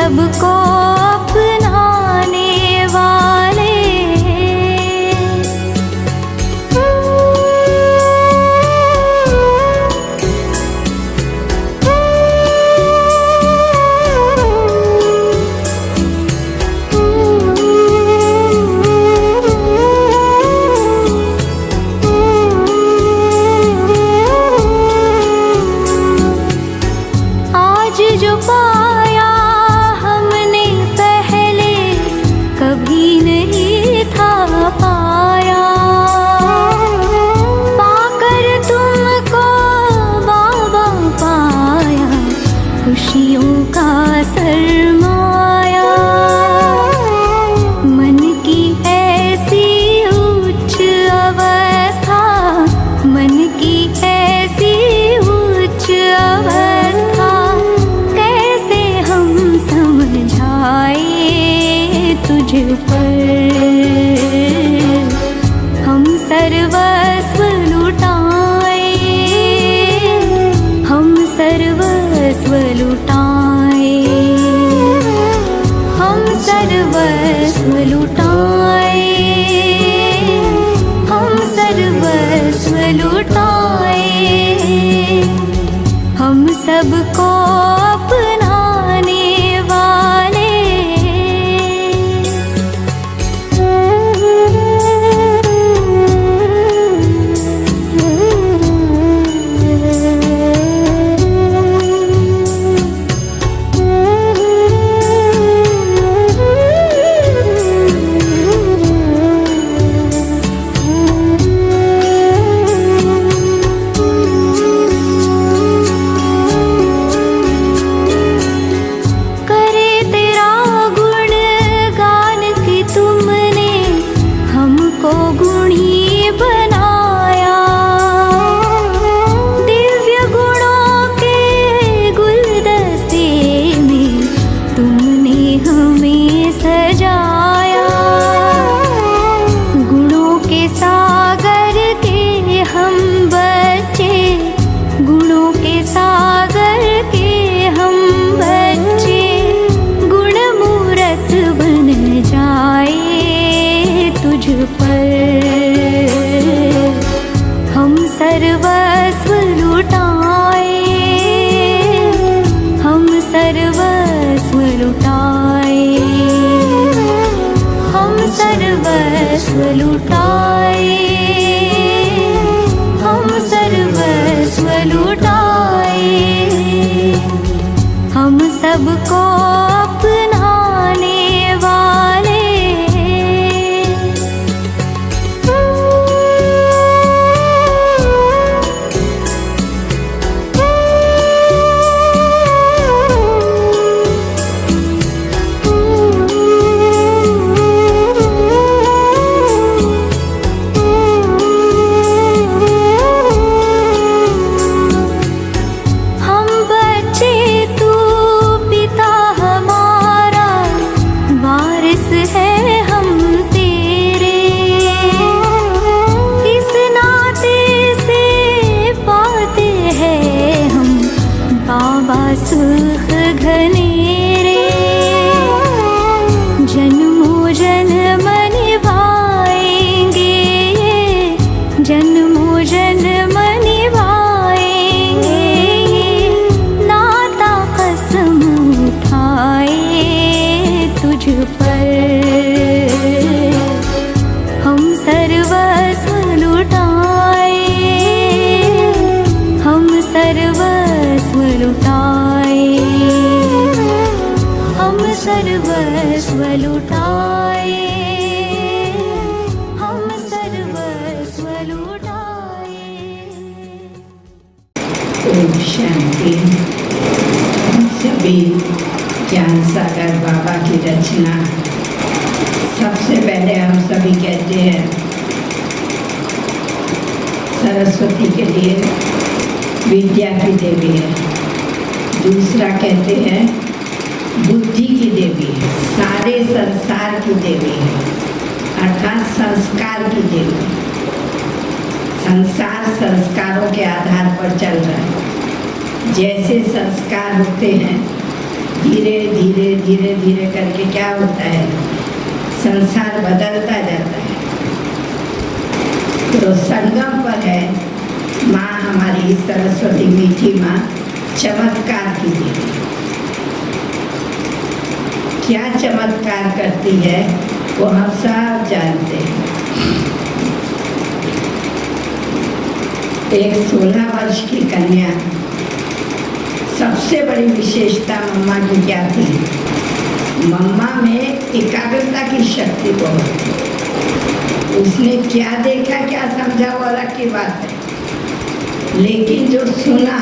सबको अपनाने वाले। आज जो पाया हमने पहले कभी नहीं था पाया, पाकर तुमको बाबा पाया खुशियों का सरमाया। मन की ऐसी उच्च अवस्था, मन की ऐसी उच्च अवस्था कैसे हम समझाए तुझ पर। हम सर्वस्व लुटाए, हम सर्वस्व लुटाए, हम सर्वस्व लुटाए, हम सर्वस्व लुटाए। हम सबको अपनाने वाले। करे तेरा गुणगान कि तुमने हमको गुणी बनाया। दिव्य गुणों के गुलदस्ते में तुमने हमें सजाया। गुणों के सागर के हम बच्चे, गुणों के सागर के हम बच्चे, गुण मूरत बन जाए तुझ पर। हम सर्वस्व लुटाए, हम सर्वस्व लुटाए, हम सर्वस्व लुटाए, हम सर्वस्व लुटाए। हम सबको अपनाने वाले। हम बच्चे तू पिता हमारा, वारिस है हम तेरे। इस नाते से पाते हैं हम बाबा सुख घनेरे। जन्मों जन्म निभाएंगे, जन्मों जन्म निभाएंगे। नाता कसम उठाए तुझ पर। हम सर्वस्व लुटाए, हम सर्वस्व लुटाए, हम सर्वस्व लुटाए, हम सर्वस्व लुटाए। ओम शांति। सभी ज्ञान सागर बाबा की रचना। सबसे पहले हम सभी कहते हैं सरस्वती के लिए विद्या की देवी है। दूसरा कहते हैं बुद्धि की देवी है, सारे संसार की देवी है, अर्थात संस्कार की देवी। संसार संस्कारों के आधार पर चल रहा है। जैसे संस्कार होते हैं धीरे धीरे धीरे धीरे करके क्या होता है, संसार बदलता जाता है। तो संगम पर है माँ हमारी सरस्वती मीठी माँ चमत्कार की देवी। क्या चमत्कार करती है वो हम सब जानते हैं। एक 16 वर्ष की कन्या, सबसे बड़ी विशेषता मम्मा की क्या थी? मम्मा में एकाग्रता की शक्ति बहुत थी। उसने क्या देखा क्या समझा वो अलग की बात है, लेकिन जो सुना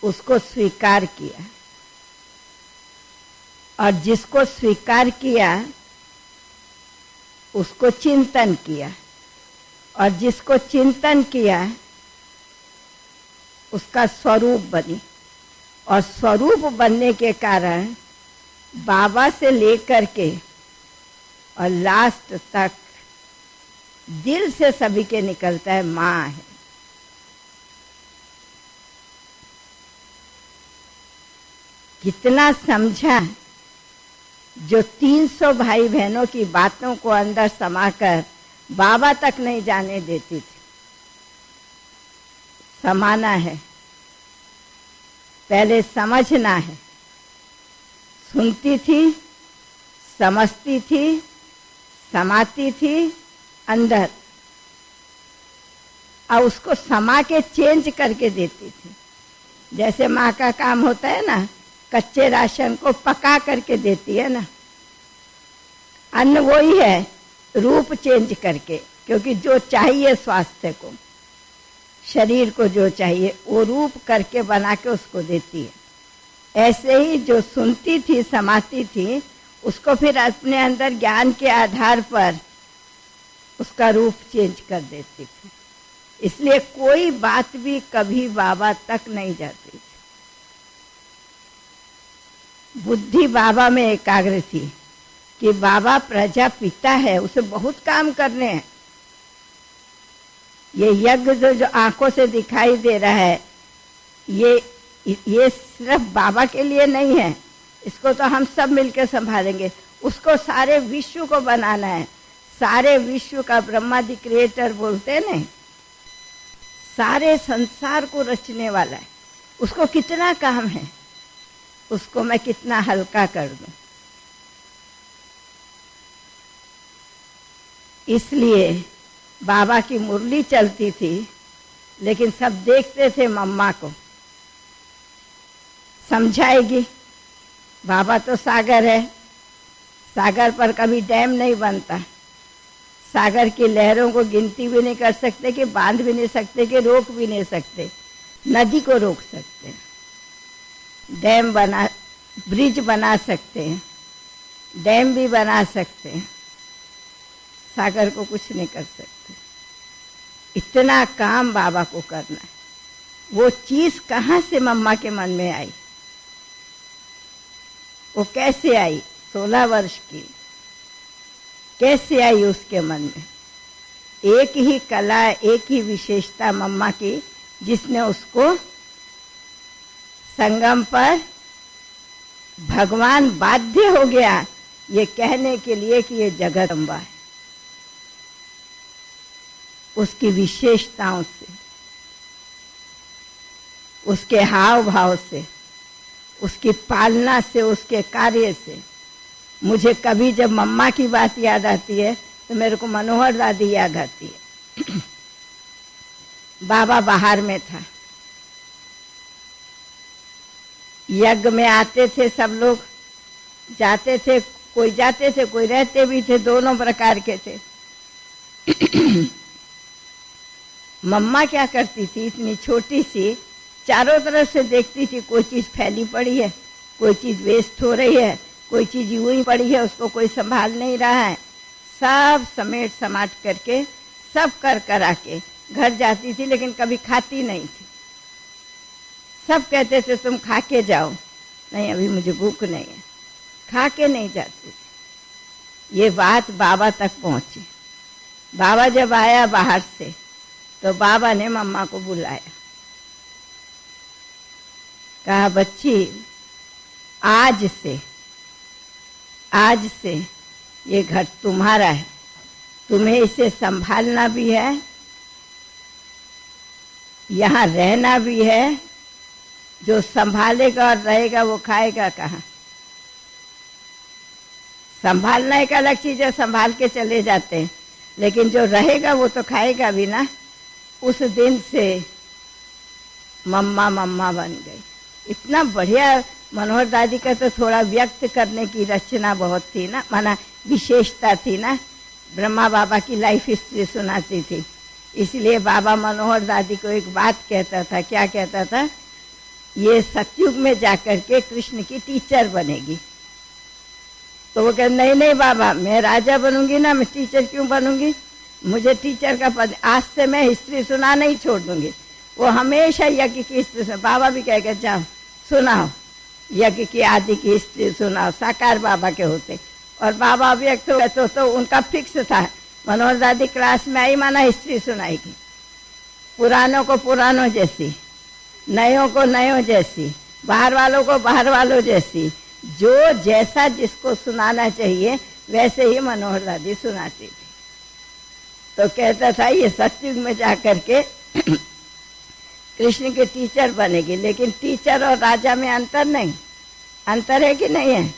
उसको स्वीकार किया, और जिसको स्वीकार किया उसको चिंतन किया, और जिसको चिंतन किया उसका स्वरूप बनी। और स्वरूप बनने के कारण बाबा से लेकर के और लास्ट तक दिल से सभी के निकलता है माँ है। कितना समझा, जो 300 भाई बहनों की बातों को अंदर समाकर बाबा तक नहीं जाने देती थी। समाना है, पहले समझना है। सुनती थी, समझती थी, समाती थी अंदर, और उसको समा के चेंज करके देती थी। जैसे माँ का काम होता है ना, कच्चे राशन को पका करके देती है ना। अन्न वही है, रूप चेंज करके, क्योंकि जो चाहिए स्वास्थ्य को, शरीर को जो चाहिए वो रूप करके बना के उसको देती है। ऐसे ही जो सुनती थी, समाती थी, उसको फिर अपने अंदर ज्ञान के आधार पर उसका रूप चेंज कर देती थी। इसलिए कोई बात भी कभी बाबा तक नहीं जाती थी। बुद्धि बाबा में एकाग्र थी कि बाबा प्रजापिता है, उसे बहुत काम करने हैं। ये यज्ञ जो आंखों से दिखाई दे रहा है, ये सिर्फ बाबा के लिए नहीं है, इसको तो हम सब मिलकर संभालेंगे। उसको सारे विश्व को बनाना है। सारे विश्व का ब्रह्मा दी क्रिएटर बोलते हैं ना, सारे संसार को रचने वाला है। उसको कितना काम है, उसको मैं कितना हल्का कर दूं। इसलिए बाबा की मुरली चलती थी, लेकिन सब देखते थे मम्मा को। समझाएगी, बाबा तो सागर है, सागर पर कभी डैम नहीं बनता। सागर की लहरों को गिनती भी नहीं कर सकते, कि बांध भी नहीं सकते, कि रोक भी नहीं सकते। नदी को रोक सकते हैं, डैम बना, ब्रिज बना सकते हैं, डैम भी बना सकते हैं, सागर को कुछ नहीं कर सकते। इतना काम बाबा को करना है। वो चीज कहाँ से मम्मा के मन में आई, वो कैसे आई? 16 वर्ष की कैसे आई उसके मन में? एक ही कला, एक ही विशेषता मम्मा की, जिसने उसको संगम पर भगवान बाध्य हो गया ये कहने के लिए कि ये जगदम्बा है। उसकी विशेषताओं से, उसके हाव भाव से, उसकी पालना से, उसके कार्य से। मुझे कभी जब मम्मा की बात याद आती है तो मेरे को मनोहर दादी याद आती है। बाबा बाहर में था, यज्ञ में आते थे सब लोग, जाते थे, कोई जाते थे, कोई रहते भी थे, दोनों प्रकार के थे। मम्मा क्या करती थी, इतनी छोटी सी, चारों तरफ से देखती थी, कोई चीज फैली पड़ी है, कोई चीज वेस्ट हो रही है, कोई चीज यूं ही पड़ी है, उसको कोई संभाल नहीं रहा है। सब समेट समाट करके, सब कर करा के घर जाती थी, लेकिन कभी खाती नहीं थी। सब कहते थे तुम खा के जाओ, नहीं अभी मुझे भूख नहीं है, खा के नहीं जाती थी। ये बात बाबा तक पहुंची। बाबा जब आया बाहर से, तो बाबा ने मम्मा को बुलाया, कहा बच्ची आज से ये घर तुम्हारा है, तुम्हें इसे संभालना भी है, यहाँ रहना भी है। जो संभालेगा और रहेगा वो खाएगा कहाँ? संभालना एक अलग चीज है, संभाल के चले जाते हैं, लेकिन जो रहेगा वो तो खाएगा भी ना। उस दिन से मम्मा मम्मा बन गई। इतना बढ़िया मनोहर दादी का तो थोड़ा व्यक्त करने की रचना बहुत थी ना, माना विशेषता थी ना। ब्रह्मा बाबा की लाइफ हिस्ट्री सुनाती थी, इसलिए बाबा मनोहर दादी को एक बात कहता था। क्या कहता था? ये सतयुग में जाकर के कृष्ण की टीचर बनेगी। तो वो कहते नहीं नहीं बाबा, मैं राजा बनूंगी ना, मैं टीचर क्यों बनूंगी? मुझे टीचर का पद, आज से मैं हिस्ट्री सुना नहीं छोड़ दूंगी। वो हमेशा यज्ञ की हिस्ट्री सुना। बाबा भी कहेगा जाओ सुनाओ, यज्ञ की आदि की हिस्ट्री सुनाओ। साकार बाबा के होते और बाबा व्यक्त हुए तो उनका फिक्स था, मनोहर दादी क्लास में आई माना हिस्ट्री सुनाएगी। पुरानों को पुरानों जैसी, नयों को नयों जैसी, बाहर वालों को बाहर वालों जैसी। जो जैसा जिसको सुनाना चाहिए वैसे ही मनोहर दादी सुनाती थी। तो कहता था ये सतयुग में जाकर के कृष्ण के टीचर बनेगी। लेकिन टीचर और राजा में अंतर नहीं, अंतर है कि नहीं है?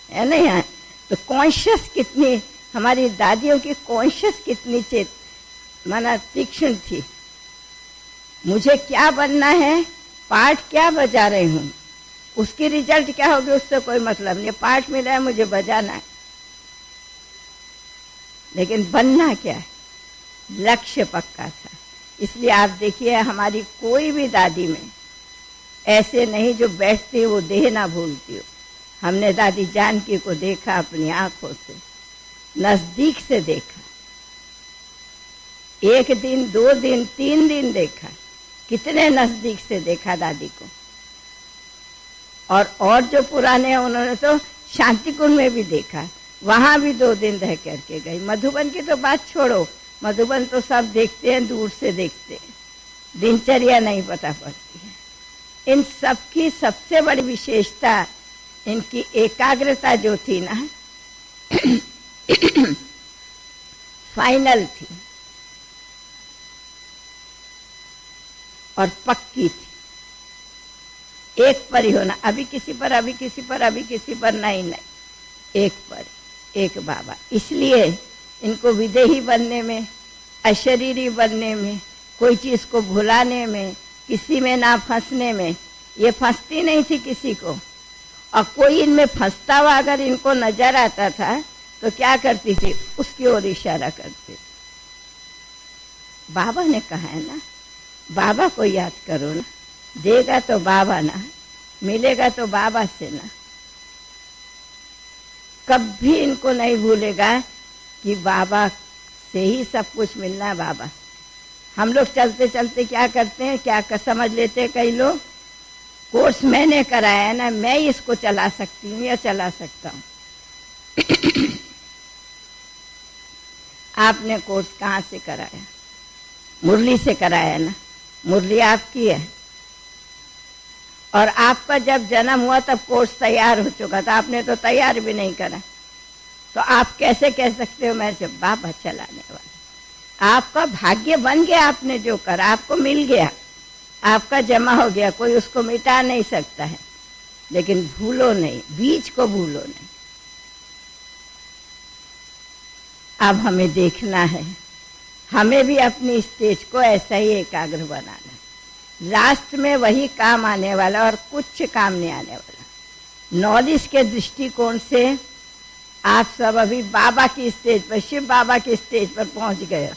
है नहीं है? तो कॉन्शियस कितनी हमारी दादियों की कॉन्शियस कितनी चेत माना तीक्ष्ण थी। मुझे क्या बनना है, पाठ क्या बजा रही हूँ, उसकी रिजल्ट क्या होगी उससे कोई मतलब नहीं। पाठ मिला है मुझे बजाना है, लेकिन बनना क्या है, लक्ष्य पक्का था। इसलिए आप देखिए हमारी कोई भी दादी में ऐसे नहीं जो बैठती वो देह ना भूलती हो। हमने दादी जानकी को देखा अपनी आंखों से, नजदीक से देखा, 1 दिन 2 दिन 3 दिन देखा, कितने नजदीक से देखा दादी को। और जो पुराने हैं उन्होंने तो शांति कुंज में भी देखा, वहां भी 2 दिन रह करके गई। मधुबन की तो बात छोड़ो, मधुबन तो सब देखते हैं, दूर से देखते हैं, दिनचर्या नहीं पता पड़ती है। इन सब की सबसे बड़ी विशेषता इनकी एकाग्रता जो थी ना फाइनल थी और पक्की थी। एक पर ही होना, अभी किसी पर, अभी किसी पर, अभी किसी पर, नहीं नहीं, एक पर, एक बाबा। इसलिए इनको विदेही बनने में, अशरीरी बनने में, कोई चीज को भुलाने में, किसी में ना फंसने में, ये फंसती नहीं थी किसी को। और कोई इनमें फंसता हुआ अगर इनको नजर आता था तो क्या करती थी, उसकी ओर इशारा करती। बाबा ने कहा है ना, बाबा को याद करो ना, देगा तो बाबा ना, मिलेगा तो बाबा से ना। कभी इनको नहीं भूलेगा कि बाबा से ही सब कुछ मिलना है। बाबा, हम लोग चलते चलते क्या करते हैं, क्या समझ लेते हैं कई लोग, कोर्स मैंने कराया है ना, मैं इसको चला सकती हूँ या चला सकता हूँ। आपने कोर्स कहाँ से कराया? मुरली से कराया ना, मुरली आपकी है। और आपका जब जन्म हुआ तब कोर्स तैयार हो चुका था, आपने तो तैयार भी नहीं करा। तो आप कैसे कह सकते हो मैं जब बाबा चलाने वाला? आपका भाग्य बन गया, आपने जो करा आपको मिल गया, आपका जमा हो गया, कोई उसको मिटा नहीं सकता है। लेकिन भूलो नहीं, बीज को भूलो नहीं। अब हमें देखना है, हमें भी अपनी स्टेज को ऐसा ही एकाग्र बनाना। लास्ट में वही काम आने वाला और कुछ काम नहीं आने वाला। नॉलेज के दृष्टिकोण से आप सब अभी बाबा की स्टेज पर, शिव बाबा की स्टेज पर पहुंच गए।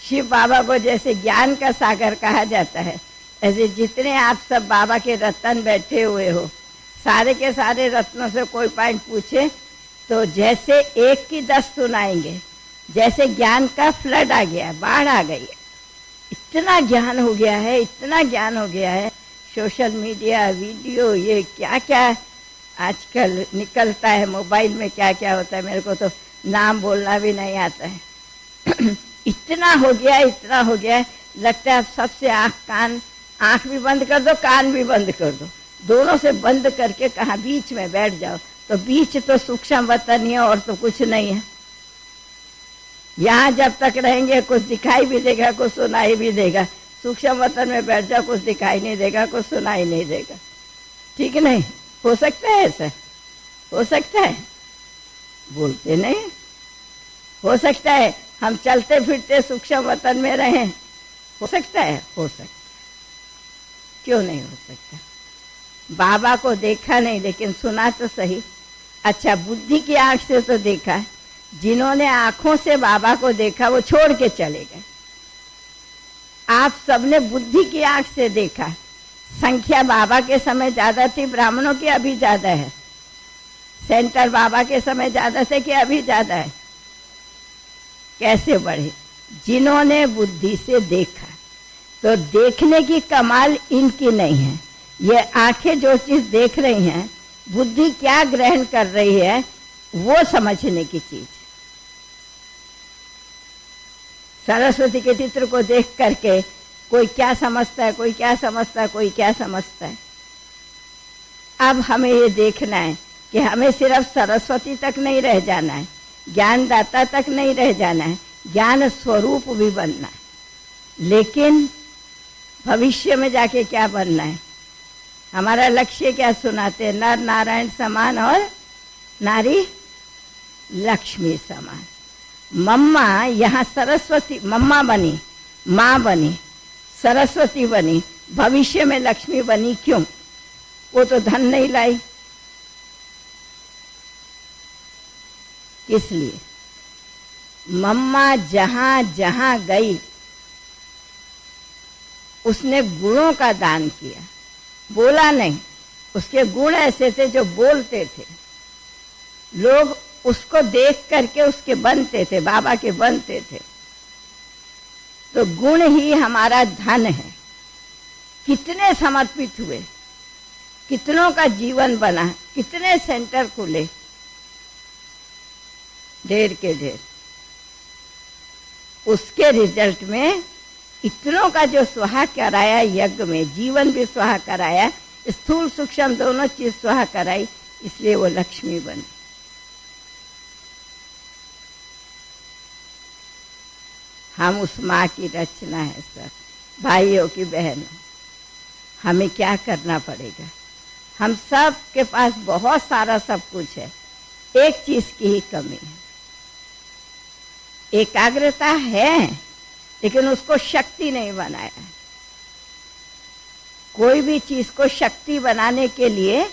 शिव बाबा को जैसे ज्ञान का सागर कहा जाता है, ऐसे जितने आप सब बाबा के रत्न बैठे हुए हो, सारे के सारे रत्नों से कोई पॉइंट पूछे तो जैसे 1 की 10 सुनाएंगे। जैसे ज्ञान का फ्लड आ गया, बाढ़ आ गई है, इतना ज्ञान हो गया है, इतना ज्ञान हो गया है। सोशल मीडिया, वीडियो, ये क्या क्या आजकल निकलता है, मोबाइल में क्या क्या होता है, मेरे को तो नाम बोलना भी नहीं आता है। इतना हो गया, इतना हो गया है, लगता है अब सबसे आँख भी बंद कर दो, कान भी बंद कर दो, दोनों से बंद करके कहा बीच में बैठ जाओ, तो बीच तो सूक्ष्म वतन ही है और तो कुछ नहीं है। यहाँ जब तक रहेंगे कुछ दिखाई भी देगा, कुछ सुनाई भी देगा। सूक्ष्म वतन में बैठ जाओ, कुछ दिखाई नहीं देगा, कुछ सुनाई नहीं देगा। ठीक नहीं? हो सकता है ऐसा? हो सकता है? बोलते नहीं। हो सकता है हम चलते फिरते सूक्ष्म वतन में रहें? हो सकता है? हो सकता है। क्यों नहीं हो सकता? बाबा को देखा नहीं लेकिन सुना तो सही। अच्छा, बुद्धि की आंख से तो देखा। जिन्होंने आंखों से बाबा को देखा वो छोड़ के चले गए। आप सबने बुद्धि की आंख से देखा। संख्या बाबा के समय ज्यादा थी, ब्राह्मणों की अभी ज्यादा है। सेंटर बाबा के समय ज्यादा थे कि अभी ज्यादा है? कैसे बढ़े? जिन्होंने बुद्धि से देखा। तो देखने की कमाल इनकी नहीं है। ये आंखें जो चीज देख रही हैं, बुद्धि क्या ग्रहण कर रही है वो समझने की चीज। सरस्वती के चित्र को देख करके कोई क्या समझता है, कोई क्या समझता है, कोई क्या समझता है। अब हमें ये देखना है कि हमें सिर्फ सरस्वती तक नहीं रह जाना है, ज्ञानदाता तक नहीं रह जाना है, ज्ञान स्वरूप भी बनना है। लेकिन भविष्य में जाके क्या बनना है? हमारा लक्ष्य क्या सुनाते हैं? नर नारायण समान और नारी लक्ष्मी समान। मम्मा यहाँ सरस्वती, मम्मा बनी, माँ बनी, सरस्वती बनी, भविष्य में लक्ष्मी बनी। क्यों? वो तो धन नहीं लाई। इसलिए मम्मा जहां जहां गई उसने गुणों का दान किया, बोला नहीं। उसके गुण ऐसे थे जो बोलते थे, लोग उसको देख करके उसके बनते थे, बाबा के बनते थे। तो गुण ही हमारा धन है। कितने समर्पित हुए, कितनों का जीवन बना, कितने सेंटर खुले, ढेर के ढेर। उसके रिजल्ट में इतनों का जो स्वाहा कराया, यज्ञ में जीवन भी स्वाहा कराया, स्थूल सूक्ष्म दोनों चीज स्वाहा कराई, इसलिए वो लक्ष्मी बनी। हम उस माँ की रचना है सर। भाइयों की बहनों, हमें क्या करना पड़ेगा? हम सब के पास बहुत सारा सब कुछ है, एक चीज की ही कमी है। एकाग्रता है लेकिन उसको शक्ति नहीं बनाया। कोई भी चीज को शक्ति बनाने के लिए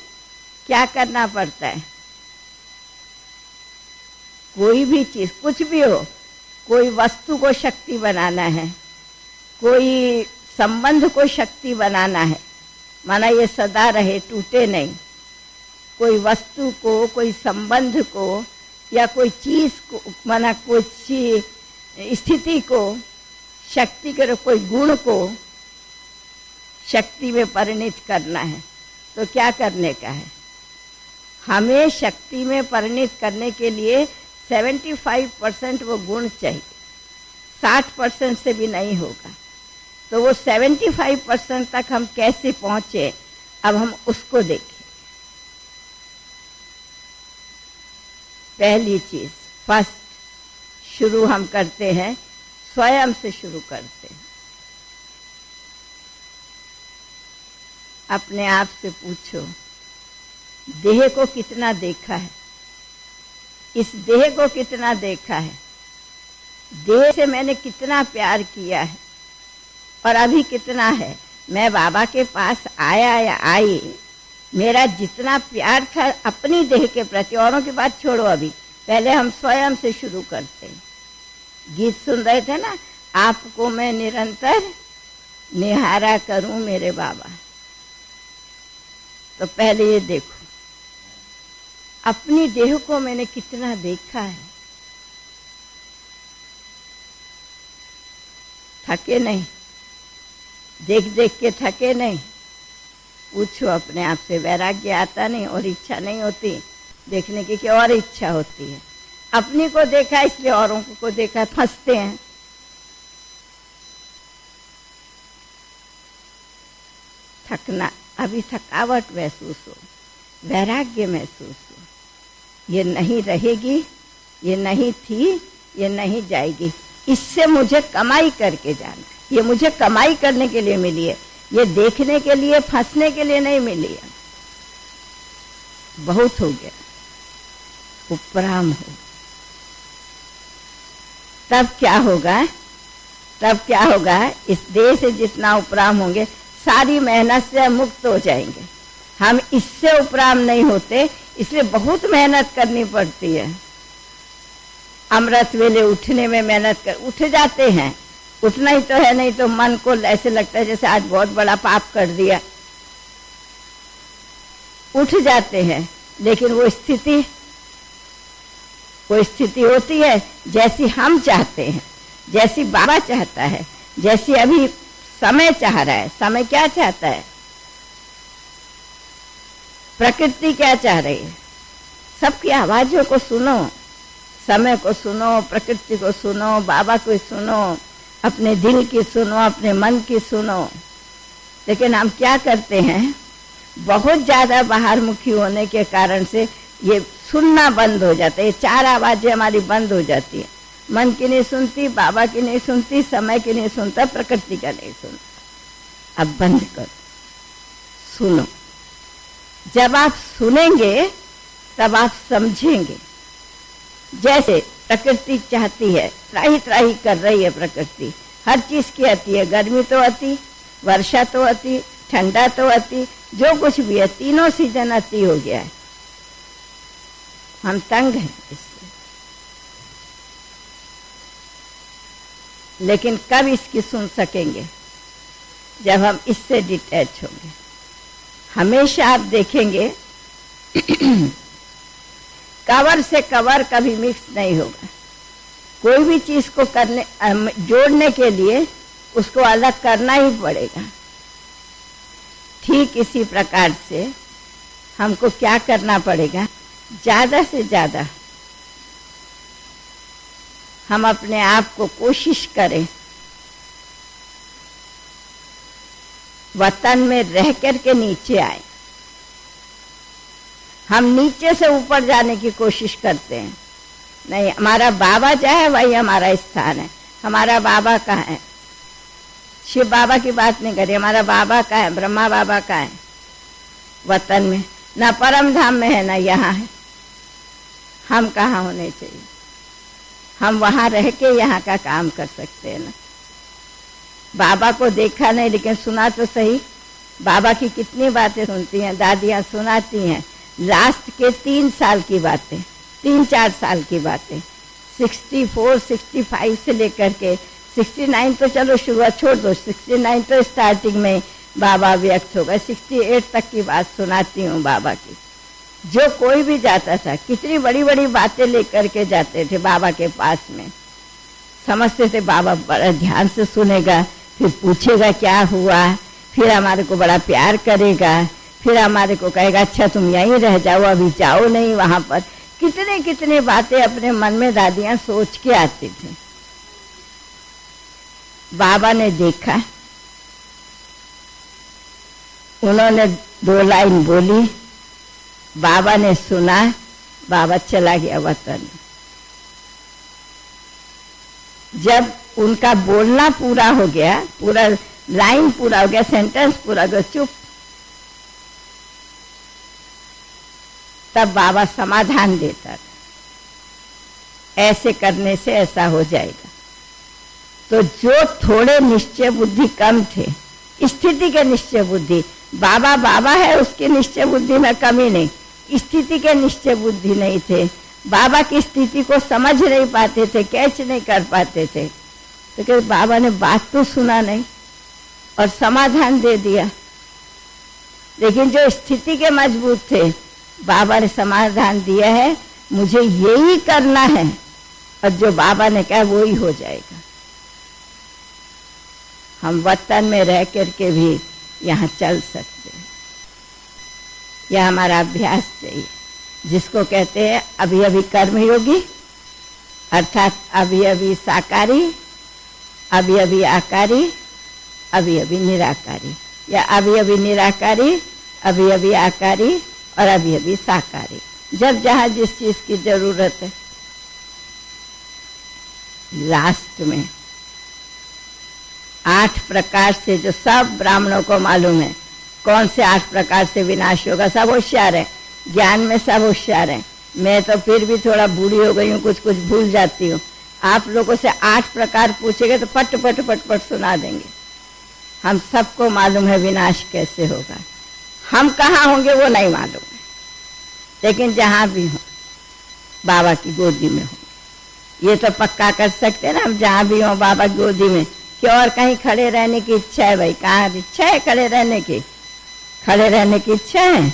क्या करना पड़ता है? कोई भी चीज, कुछ भी हो, कोई वस्तु को शक्ति बनाना है, कोई संबंध को शक्ति बनाना है, माना ये सदा रहे, टूटे नहीं। कोई वस्तु को, कोई संबंध को, या कोई चीज को, माना कुछ स्थिति को शक्ति करो, कोई गुण को शक्ति में परिणित करना है, तो क्या करने का है? हमें शक्ति में परिणित करने के लिए 75% वो गुण चाहिए, 60% से भी नहीं होगा। तो वो 75% तक हम कैसे पहुंचे, अब हम उसको देखें। पहली चीज, फर्स्ट शुरू हम करते हैं, स्वयं से शुरू करते हैं। अपने आप से पूछो, देह को कितना देखा है? इस देह को कितना देखा है? देह से मैंने कितना प्यार किया है और अभी कितना है? मैं बाबा के पास आया या आई, मेरा जितना प्यार था अपनी देह के प्रति, औरों की बात छोड़ो, अभी पहले हम स्वयं से शुरू करते हैं। गीत सुन रहे थे ना, आपको मैं निरंतर निहारा करूं मेरे बाबा। तो पहले ये देखो, अपनी देह को मैंने कितना देखा है। थके नहीं, देख देख के थके नहीं। पूछो अपने आप से, वैराग्य आता नहीं और इच्छा नहीं होती देखने की, और इच्छा होती है। अपनी को देखा इसलिए औरों को देखा, फंसते हैं। थकना अभी थकावट महसूस हो, वैराग्य महसूस हो, ये नहीं रहेगी, ये नहीं थी, ये नहीं जाएगी, इससे मुझे कमाई करके जाना, ये मुझे कमाई करने के लिए मिली है, ये देखने के लिए फंसने के लिए नहीं मिली है। बहुत हो गया, उपराम हो। तब क्या होगा, तब क्या होगा, इस देह से जितना उपराम होंगे सारी मेहनत से मुक्त हो जाएंगे। हम इससे उपराम नहीं होते, इसलिए बहुत मेहनत करनी पड़ती है। अमृत वेले उठने में मेहनत कर उठ जाते हैं, उठना ही तो है, नहीं तो मन को ऐसे लगता है जैसे आज बहुत बड़ा पाप कर दिया। उठ जाते हैं, लेकिन वो स्थिति होती है जैसी हम चाहते हैं, जैसी बाबा चाहता है, जैसी अभी समय चाह रहा है। समय क्या चाहता है, प्रकृति क्या चाह रही है, सबकी आवाजों को सुनो, समय को सुनो, प्रकृति को सुनो, बाबा को सुनो, अपने दिल की सुनो, अपने मन की सुनो। लेकिन हम क्या करते हैं, बहुत ज्यादा बाहर मुखी होने के कारण से ये सुनना बंद हो जाता है, ये चार आवाजें हमारी बंद हो जाती है। मन की नहीं सुनती, बाबा की नहीं सुनती, समय की नहीं सुनता, प्रकृति का नहीं सुनता। अब बंद करो, सुनो। जब आप सुनेंगे तब आप समझेंगे। जैसे प्रकृति चाहती है, त्राही त्राही कर रही है प्रकृति, हर चीज की अति है, गर्मी तो अति, वर्षा तो अति, ठंडा तो अति, जो कुछ भी है तीनों सीजन अति हो गया है। हम तंग हैं इससे। लेकिन कब इसकी सुन सकेंगे, जब हम इससे डिटैच होंगे। हमेशा आप देखेंगे कवर से कवर कभी मिक्स नहीं होगा। कोई भी चीज को करने जोड़ने के लिए उसको अलग करना ही पड़ेगा। ठीक इसी प्रकार से हमको क्या करना पड़ेगा, ज्यादा से ज्यादा हम अपने आप को कोशिश करें वतन में रह कर के नीचे आए। हम नीचे से ऊपर जाने की कोशिश करते हैं। नहीं, हमारा बाबा चाहे वही हमारा स्थान है। हमारा बाबा कहाँ है, शिव बाबा की बात नहीं करिए, हमारा बाबा कहाँ है, ब्रह्मा बाबा कहाँ है, वतन में, ना परम धाम में है ना यहाँ है। हम कहाँ होने चाहिए, हम वहां रह के यहाँ का काम कर सकते हैं ना। बाबा को देखा नहीं लेकिन सुना तो सही। बाबा की कितनी बातें सुनती हैं, दादियाँ सुनाती हैं। लास्ट के 3 साल की बातें, 3-4 साल की बातें, 64, 65 से लेकर के 69 तो चलो शुरुआत छोड़ दो, 69 तो स्टार्टिंग में बाबा व्यक्त होगा, 68 तक की बात सुनाती हूँ बाबा की। जो कोई भी जाता था कितनी बड़ी बड़ी बातें लेकर के जाते थे बाबा के पास में। समझते थे बाबा बड़ा ध्यान से सुनेगा, फिर पूछेगा क्या हुआ, फिर हमारे को बड़ा प्यार करेगा, फिर हमारे को कहेगा अच्छा तुम यहीं रह जाओ, अभी जाओ नहीं वहां पर। कितने कितने बातें अपने मन में दादियां सोच के आती थी। बाबा ने देखा, उन्होंने 2 लाइन बोली, बाबा ने सुना, बाबा चला गया वतन। जब उनका बोलना पूरा हो गया, पूरा लाइन पूरा हो गया, सेंटेंस पूरा हो गया, चुप, तब बाबा समाधान देता था, ऐसे करने से ऐसा हो जाएगा। तो जो थोड़े निश्चय बुद्धि कम थे, स्थिति के निश्चय बुद्धि, बाबा बाबा है उसकी निश्चय बुद्धि में कमी नहीं, स्थिति के निश्चय बुद्धि नहीं थे, बाबा की स्थिति को समझ नहीं पाते थे, कैच नहीं कर पाते थे। तो क्या बाबा ने बात तो सुना नहीं और समाधान दे दिया। लेकिन जो स्थिति के मजबूत थे, बाबा ने समाधान दिया है, मुझे यही करना है, और जो बाबा ने कहा वो ही हो जाएगा। हम वतन में रह करके भी यहाँ चल सकते हैं। यह हमारा अभ्यास चाहिए, जिसको कहते हैं अभी अभी कर्मयोगी, अर्थात अभी अभी साकारी, अभी अभी आकारी, अभी अभी निराकारी। या अभी अभी निराकारी, अभी अभी आकारी और अभी अभी साकारी, जब जहाँ जिस चीज की जरूरत है। लास्ट में 8 प्रकार से, जो सब ब्राह्मणों को मालूम है कौन से 8 प्रकार से विनाश होगा। सब होशियार है, ज्ञान में सब होशियार है। मैं तो फिर भी थोड़ा बूढ़ी हो गई हूँ, कुछ कुछ भूल जाती हूँ। आप लोगों से 8 प्रकार पूछेंगे तो पट पट पट पट सुना देंगे। हम सबको मालूम है विनाश कैसे होगा। हम कहाँ होंगे वो नहीं मालूम है, लेकिन जहाँ भी हो बाबा की गोदी में हो, ये तो पक्का कर सकते हैं ना हम, जहाँ भी हो बाबा की गोदी में। कि और कहीं खड़े रहने की इच्छा है भाई? कहाँ इच्छा है खड़े रहने की? खड़े रहने की इच्छा है?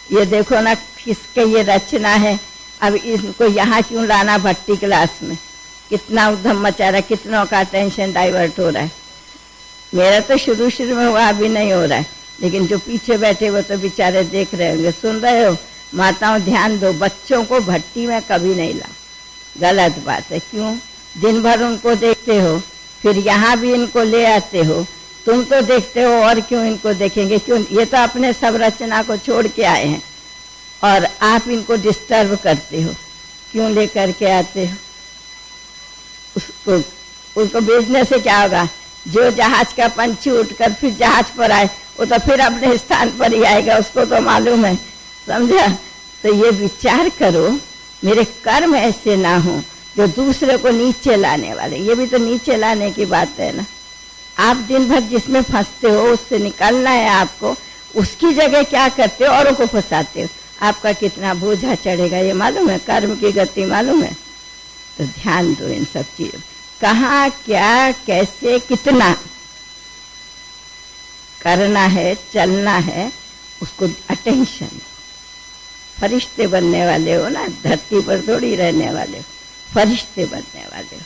ये देखो ना किसके ये रचना है। अब इनको यहाँ क्यों लाना भट्टी क्लास में? कितना उधम मचा रहा है, कितनों का टेंशन डाइवर्ट हो रहा है। मेरा तो शुरू में हुआ, अभी नहीं हो रहा है, लेकिन जो पीछे बैठे वो तो बेचारे देख रहे होंगे, सुन रहे हो। माताओं ध्यान दो, बच्चों को भट्टी में कभी नहीं ला, गलत बात है। क्यों? दिन भर उनको देखते हो, फिर यहाँ भी इनको ले आते हो। तुम तो देखते हो, और क्यों इनको देखेंगे? क्यों? ये तो अपने सब रचना को छोड़ के आए हैं और आप इनको डिस्टर्ब करते हो। क्यों लेकर के आते हो? उसको बेचने से क्या होगा? जो जहाज का पंछी उठकर फिर जहाज पर आए, वो तो फिर अपने स्थान पर ही आएगा, उसको तो मालूम है। समझा? तो ये विचार करो, मेरे कर्म ऐसे ना हो जो दूसरे को नीचे लाने वाले। ये भी तो नीचे लाने की बात है ना। आप दिन भर जिसमें फंसते हो उससे निकलना है आपको, उसकी जगह क्या करते हो? औरों को फंसाते हो। आपका कितना बोझा चढ़ेगा ये मालूम है? कर्म की गति मालूम है? तो ध्यान दो इन सब चीजों, कहाँ क्या कैसे कितना करना है, चलना है, उसको अटेंशन। फरिश्ते बनने वाले हो ना, धरती पर थोड़ी रहने वाले हो, फरिश्ते बनने वाले हो।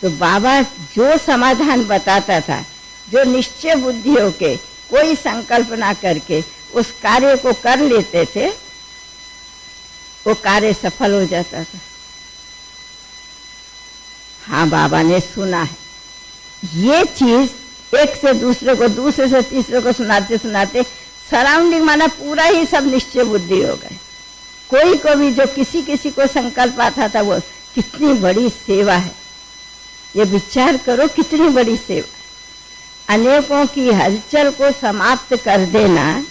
तो बाबा जो समाधान बताता था, जो निश्चय बुद्धि होके कोई संकल्प ना करके उस कार्य को कर लेते थे, वो कार्य सफल हो जाता था। हाँ, बाबा ने सुना है ये चीज। एक से दूसरे को, दूसरे से तीसरे को सुनाते सुनाते सराउंडिंग माना पूरा ही सब निश्चय बुद्धि हो गए। कोई को भी जो किसी किसी को संकल्प आता था, वो कितनी बड़ी सेवा है। ये विचार करो, कितनी बड़ी सेवा है। अनेकों की हलचल को समाप्त कर देना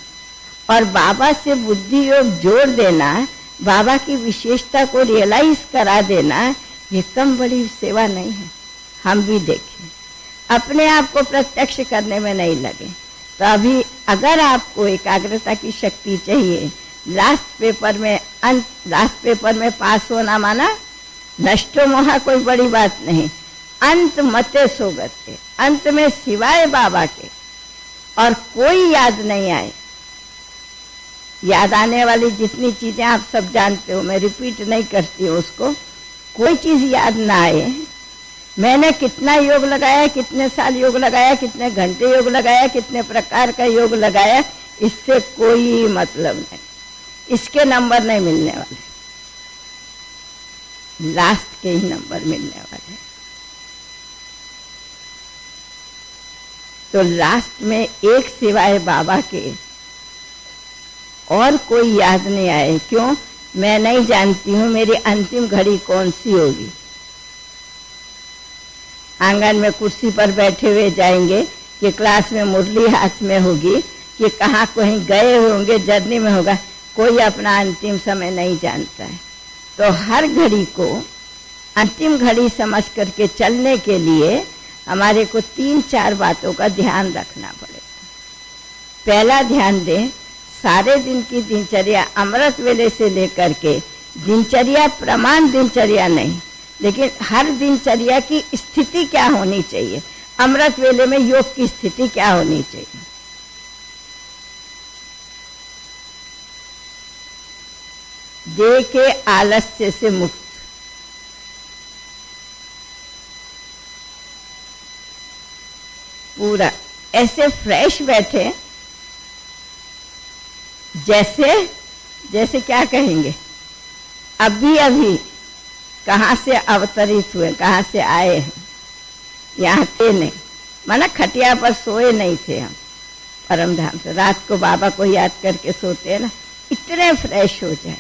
और बाबा से बुद्धि योग जोड़ देना, बाबा की विशेषता को रियलाइज करा देना, ये कम बड़ी सेवा नहीं है। हम भी देखें, अपने आप को प्रत्यक्ष करने में नहीं लगे। तो अभी अगर आपको एकाग्रता की शक्ति चाहिए, लास्ट पेपर में पास होना माना नष्टो मोहा कोई बड़ी बात नहीं। अंत मते सोगते, अंत में सिवाय बाबा के और कोई याद नहीं आए। याद आने वाली जितनी चीजें आप सब जानते हो, मैं रिपीट नहीं करती हूँ उसको। कोई चीज याद ना आए, मैंने कितना योग लगाया, कितने साल योग लगाया, कितने घंटे योग लगाया, कितने प्रकार का योग लगाया, इससे कोई मतलब नहीं। इसके नंबर नहीं मिलने वाले, लास्ट के ही नंबर मिलने वाले। तो लास्ट में एक सिवाय बाबा के और कोई याद नहीं आए। क्यों? मैं नहीं जानती हूँ मेरी अंतिम घड़ी कौन सी होगी। आंगन में कुर्सी पर बैठे हुए जाएंगे कि क्लास में मुरली हाथ में होगी, कि कहाँ कहीं गए होंगे, जर्नी में होगा। कोई अपना अंतिम समय नहीं जानता है। तो हर घड़ी को अंतिम घड़ी समझ करके चलने के लिए हमारे को 3-4 बातों का ध्यान रखना पड़ेगा। पहला ध्यान दें, सारे दिन की दिनचर्या अमृत वेले से लेकर के दिनचर्या, प्रमाण दिनचर्या नहीं, लेकिन हर दिनचर्या की स्थिति क्या होनी चाहिए। अमृत वेले में योग की स्थिति क्या होनी चाहिए। देह के आलस्य से मुक्त, पूरा ऐसे फ्रेश बैठे, जैसे क्या कहेंगे, अभी अभी कहाँ से अवतरित हुए, कहाँ से आए हैं, यहाँ थे नहीं, माना खटिया पर सोए नहीं थे हम, परम धाम से। रात को बाबा को याद करके सोते हैं ना, इतने फ्रेश हो जाए।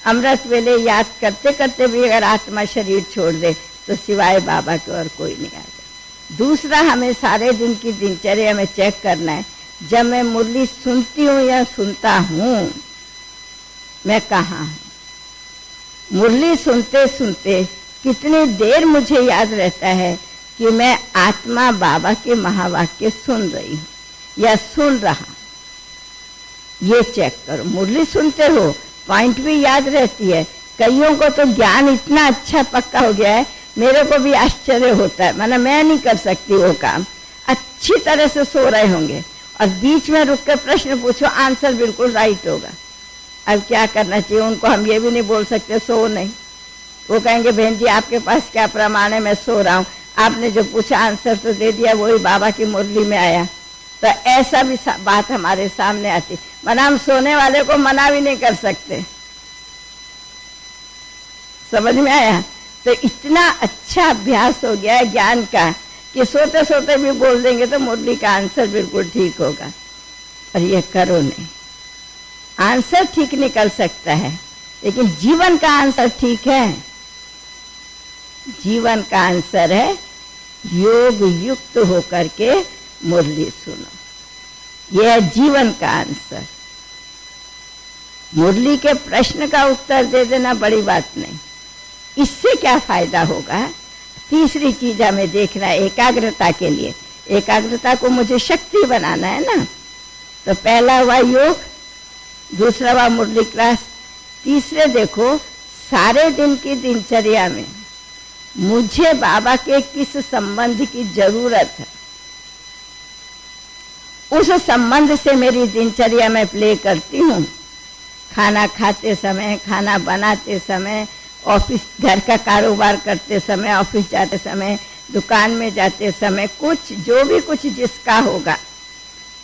अमृत वेले याद करते करते भी अगर आत्मा शरीर छोड़ दे तो सिवाय बाबा के और कोई नहीं आ जाए। दूसरा, हमें सारे दिन की दिनचर्या में चेक करना है, जब मैं मुरली सुनती हूँ या सुनता हूँ, मैं कहाँ हूँ। मुरली सुनते सुनते कितनी देर मुझे याद रहता है कि मैं आत्मा बाबा के महावाक्य सुन रही हूँ या सुन रहा। ये चेक करो। मुरली सुनते हो, पॉइंट भी याद रहती है। कईयों को तो ज्ञान इतना अच्छा पक्का हो गया है, मेरे को भी आश्चर्य होता है, माना मैं नहीं कर सकती वो काम। अच्छी तरह से सो रहे होंगे और बीच में रुक कर प्रश्न पूछो, आंसर बिल्कुल राइट होगा। अब क्या करना चाहिए उनको? हम ये भी नहीं बोल सकते सो नहीं। वो कहेंगे बहन जी आपके पास क्या प्रमाण है मैं सो रहा हूँ, आपने जो पूछा आंसर तो दे दिया, वही बाबा की मुरली में आया। तो ऐसा भी बात हमारे सामने आती, मना हम सोने वाले को मना भी नहीं कर सकते। समझ में आया? तो इतना अच्छा अभ्यास हो गया है ज्ञान का कि सोते सोते भी बोल देंगे तो मुरली का आंसर बिल्कुल ठीक होगा। और ये करो नहीं। आंसर ठीक निकल सकता है लेकिन जीवन का आंसर ठीक है। जीवन का आंसर है योग युक्त होकर के मुरली सुनो। यह है जीवन का आंसर। मुरली के प्रश्न का उत्तर दे देना बड़ी बात नहीं, इससे क्या फायदा होगा। तीसरी चीज हमें देखना है एकाग्रता के लिए। एकाग्रता को मुझे शक्ति बनाना है ना। तो पहला हुआ योग, दूसरा हुआ मुरली क्लास, तीसरे देखो सारे दिन की दिनचर्या में मुझे बाबा के किस संबंध की जरूरत है, उस संबंध से मेरी दिनचर्या में प्ले करती हूँ। खाना खाते समय, खाना बनाते समय, ऑफिस घर का कारोबार करते समय, ऑफिस जाते समय, दुकान में जाते समय, कुछ जो भी कुछ जिसका होगा,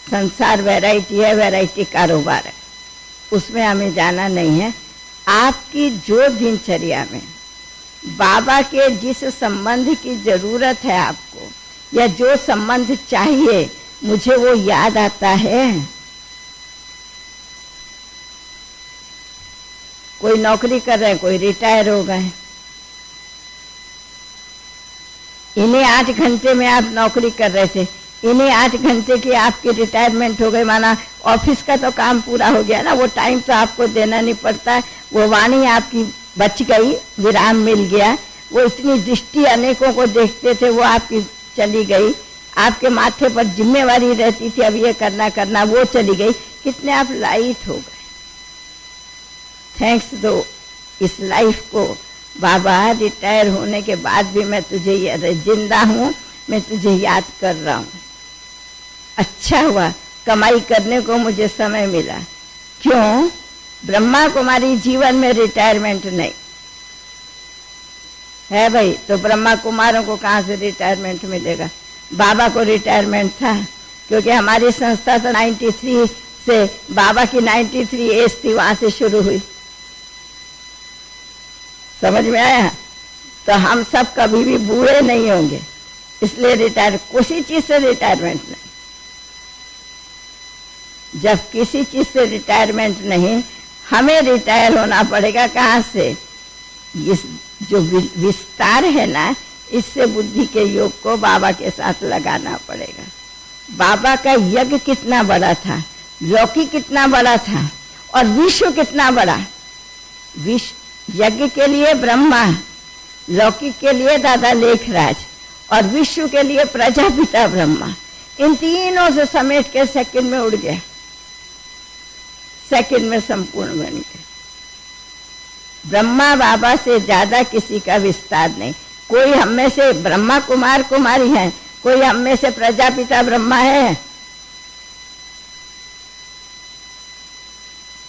संसार वैरायटी है, वैरायटी कारोबार है, उसमें हमें जाना नहीं है। आपकी जो दिनचर्या में बाबा के जिस संबंध की जरूरत है आपको, या जो संबंध चाहिए मुझे वो याद आता है। कोई नौकरी कर रहे हैं, कोई रिटायर हो गए। इन्हीं 8 घंटे में आप नौकरी कर रहे थे, इन्हीं 8 घंटे की आपकी रिटायरमेंट हो गई, माना ऑफिस का तो काम पूरा हो गया ना, वो टाइम तो आपको देना नहीं पड़ता। वो वाणी आपकी बच गई, विराम मिल गया। वो इतनी दृष्टि अनेकों को देखते थे, वो आपकी चली गई। आपके माथे पर जिम्मेवारी रहती थी, अब ये करना, वो चली गई। कितने आप लाइट हो गए। थैंक्स दो इस लाइफ को। बाबा रिटायर होने के बाद भी मैं तुझे जिंदा हूँ, मैं तुझे याद कर रहा हूँ। अच्छा हुआ कमाई करने को मुझे समय मिला। क्यों? ब्रह्मा कुमारी जीवन में रिटायरमेंट नहीं है भाई, तो ब्रह्मा कुमारों को कहाँ से रिटायरमेंट मिलेगा? बाबा को रिटायरमेंट था, क्योंकि हमारी संस्था तो 93 से, बाबा की 93 एज थी, वहां से शुरू हुई। समझ में आया? तो हम सब कभी भी बूढ़े नहीं होंगे, इसलिए रिटायर, किसी चीज से रिटायरमेंट नहीं। जब किसी चीज से रिटायरमेंट नहीं, हमें रिटायर होना पड़ेगा। कहाँ से? इस जो विस्तार है ना, इससे बुद्धि के योग को बाबा के साथ लगाना पड़ेगा। बाबा का यज्ञ कितना बड़ा था, लौकिक कितना बड़ा था, और विश्व कितना बड़ा। विश्व यज्ञ के लिए ब्रह्मा, लौकिक के लिए दादा लेखराज, और विश्व के लिए प्रजापिता ब्रह्मा। इन तीनों से समेट के सेकंड में उड़ गया, सेकंड में संपूर्ण बन गया। ब्रह्मा बाबा से ज्यादा किसी का विस्तार नहीं। कोई हम में से ब्रह्मा कुमार कुमारी है, कोई हम में से प्रजापिता ब्रह्मा है?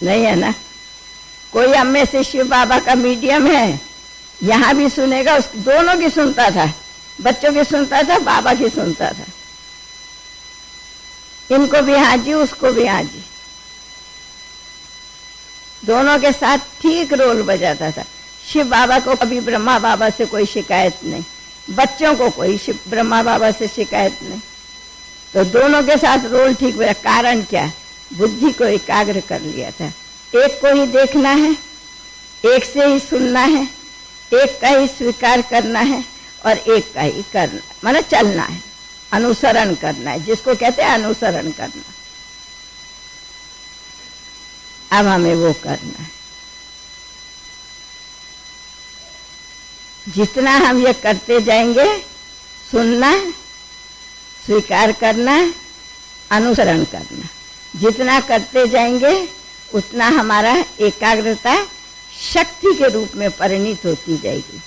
नहीं है ना। कोई हम में से शिव बाबा का मीडियम है, यहाँ भी सुनेगा, उस दोनों की सुनता था, बच्चों की सुनता था, बाबा की सुनता था। इनको भी हाजी, उसको भी हाजी, दोनों के साथ ठीक रोल बजाता था। शिव बाबा को कभी ब्रह्मा बाबा से कोई शिकायत नहीं, बच्चों को कोई शिव ब्रह्मा बाबा से शिकायत नहीं। तो दोनों के साथ रोल ठीक हुआ। कारण क्या? बुद्धि को एकाग्र कर लिया था। एक को ही देखना है, एक से ही सुनना है, एक का ही स्वीकार करना है और एक का ही करना, मतलब चलना है, अनुसरण करना है, जिसको कहते हैं अनुसरण करना। अब हमें वो करना है। जितना हम ये करते जाएंगे, सुनना, स्वीकार करना, अनुसरण करना, जितना करते जाएंगे उतना हमारा एकाग्रता शक्ति के रूप में परिणित होती जाएगी।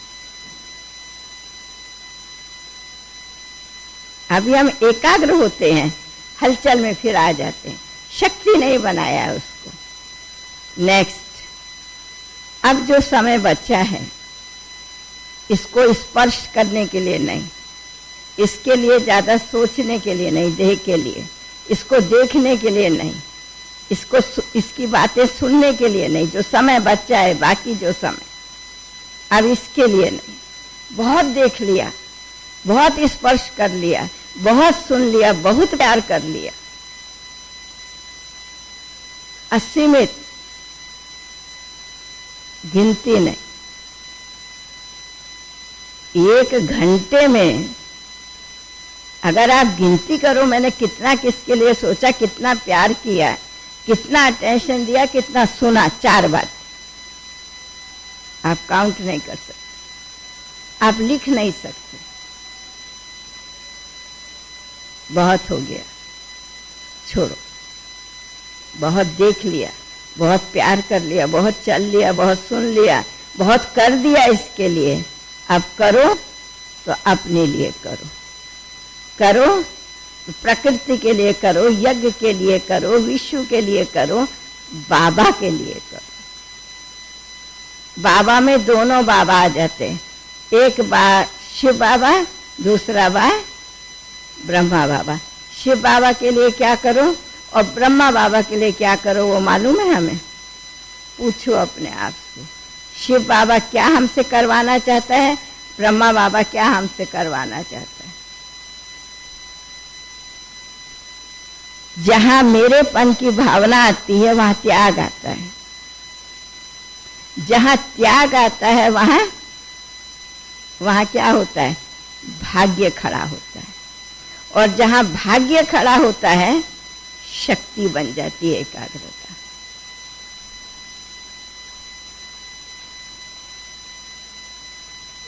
अभी हम एकाग्र होते हैं, हलचल में फिर आ जाते हैं, शक्ति नहीं बनाया है उसको। नेक्स्ट, अब जो समय बचा है इसको स्पर्श करने के लिए नहीं, इसके लिए ज्यादा सोचने के लिए नहीं, देह के लिए, इसको देखने के लिए नहीं, इसको इसकी बातें सुनने के लिए नहीं, जो समय बचा है बाकी जो समय, अब इसके लिए नहीं। बहुत देख लिया, बहुत स्पर्श कर लिया, बहुत सुन लिया, बहुत प्यार कर लिया, असीमित, गिनती नहीं। एक घंटे में अगर आप गिनती करो मैंने कितना किसके लिए सोचा, कितना प्यार किया, कितना अटेंशन दिया, कितना सुना, 4 बात आप काउंट नहीं कर सकते, आप लिख नहीं सकते। बहुत हो गया, छोड़ो। बहुत देख लिया, बहुत प्यार कर लिया, बहुत चल लिया, बहुत सुन लिया, बहुत कर दिया इसके लिए। अब करो तो अपने लिए करो, करो तो प्रकृति के लिए करो, यज्ञ के लिए करो, विश्व के लिए करो, बाबा के लिए करो। बाबा में दोनों बाबा आ जाते हैं, एक शिव बाबा, दूसरा ब्रह्मा बाबा। शिव बाबा के लिए क्या करो और ब्रह्मा बाबा के लिए क्या करो, वो मालूम है हमें? पूछो अपने आप से, शिव बाबा क्या हमसे करवाना चाहता है, ब्रह्मा बाबा क्या हमसे करवाना चाहता है? जहां मेरेपन की भावना आती है वहां त्याग आता है, जहां त्याग आता है वहां क्या होता है? भाग्य खड़ा होता है, और जहां भाग्य खड़ा होता है शक्ति बन जाती है, एकाग्रता।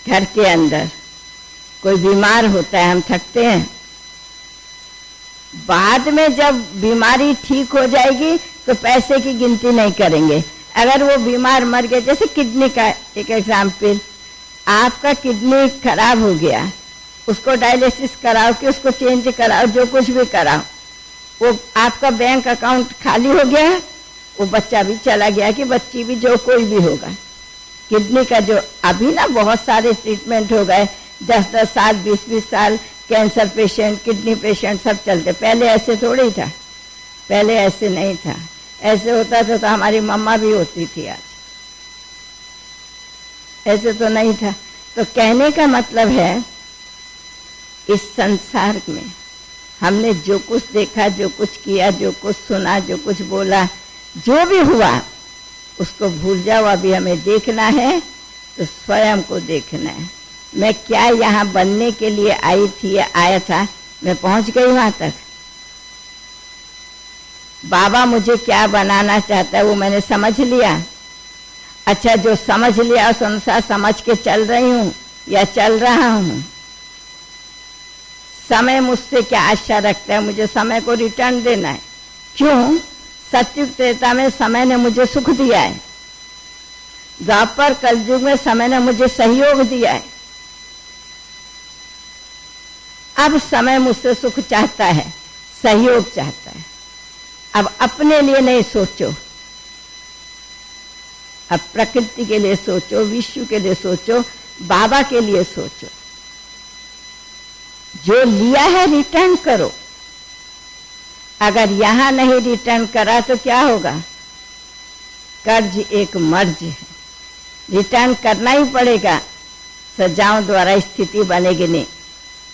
घर के अंदर कोई बीमार होता है, हम थकते हैं, बाद में जब बीमारी ठीक हो जाएगी तो पैसे की गिनती नहीं करेंगे। अगर वो बीमार मर गया, जैसे किडनी का एक एग्जाम्पल, आपका किडनी खराब हो गया, उसको डायलिसिस कराओ कि उसको चेंज कराओ, जो कुछ भी कराओ, वो आपका बैंक अकाउंट खाली हो गया, वो बच्चा भी चला गया कि बच्ची भी, जो कोई भी होगा। किडनी का जो अभी ना बहुत सारे ट्रीटमेंट हो गए, 10-10 साल, 20-20 साल, कैंसर पेशेंट, किडनी पेशेंट सब चलते। पहले ऐसे थोड़ी था, पहले ऐसे नहीं था। ऐसे होता था तो हमारी मम्मा भी होती थी, आज ऐसे तो नहीं था। तो कहने का मतलब है, इस संसार में हमने जो कुछ देखा, जो कुछ किया, जो कुछ सुना, जो कुछ बोला, जो भी हुआ उसको भूल जाओ। अभी हमें देखना है तो स्वयं को देखना है। मैं क्या यहाँ बनने के लिए आई थी या आया था, मैं पहुंच गई वहां तक? बाबा मुझे क्या बनाना चाहता है वो मैंने समझ लिया। अच्छा, जो समझ लिया उस अनुसार समझ के चल रही हूँ या चल रहा हूँ? समय मुझसे क्या आशा रखता है? मुझे समय को रिटर्न देना है। क्यों? सत्युग त्रेता में समय ने मुझे सुख दिया है, द्वापर कलयुग में समय ने मुझे सहयोग दिया है। अब समय मुझसे सुख चाहता है, सहयोग चाहता है। अब अपने लिए नहीं सोचो, अब प्रकृति के लिए सोचो, विश्व के लिए सोचो, बाबा के लिए सोचो। जो लिया है रिटर्न करो। अगर यहां नहीं रिटर्न करा तो क्या होगा? कर्ज एक मर्ज है, रिटर्न करना ही पड़ेगा। सजाओं द्वारा स्थिति बनेगी नहीं।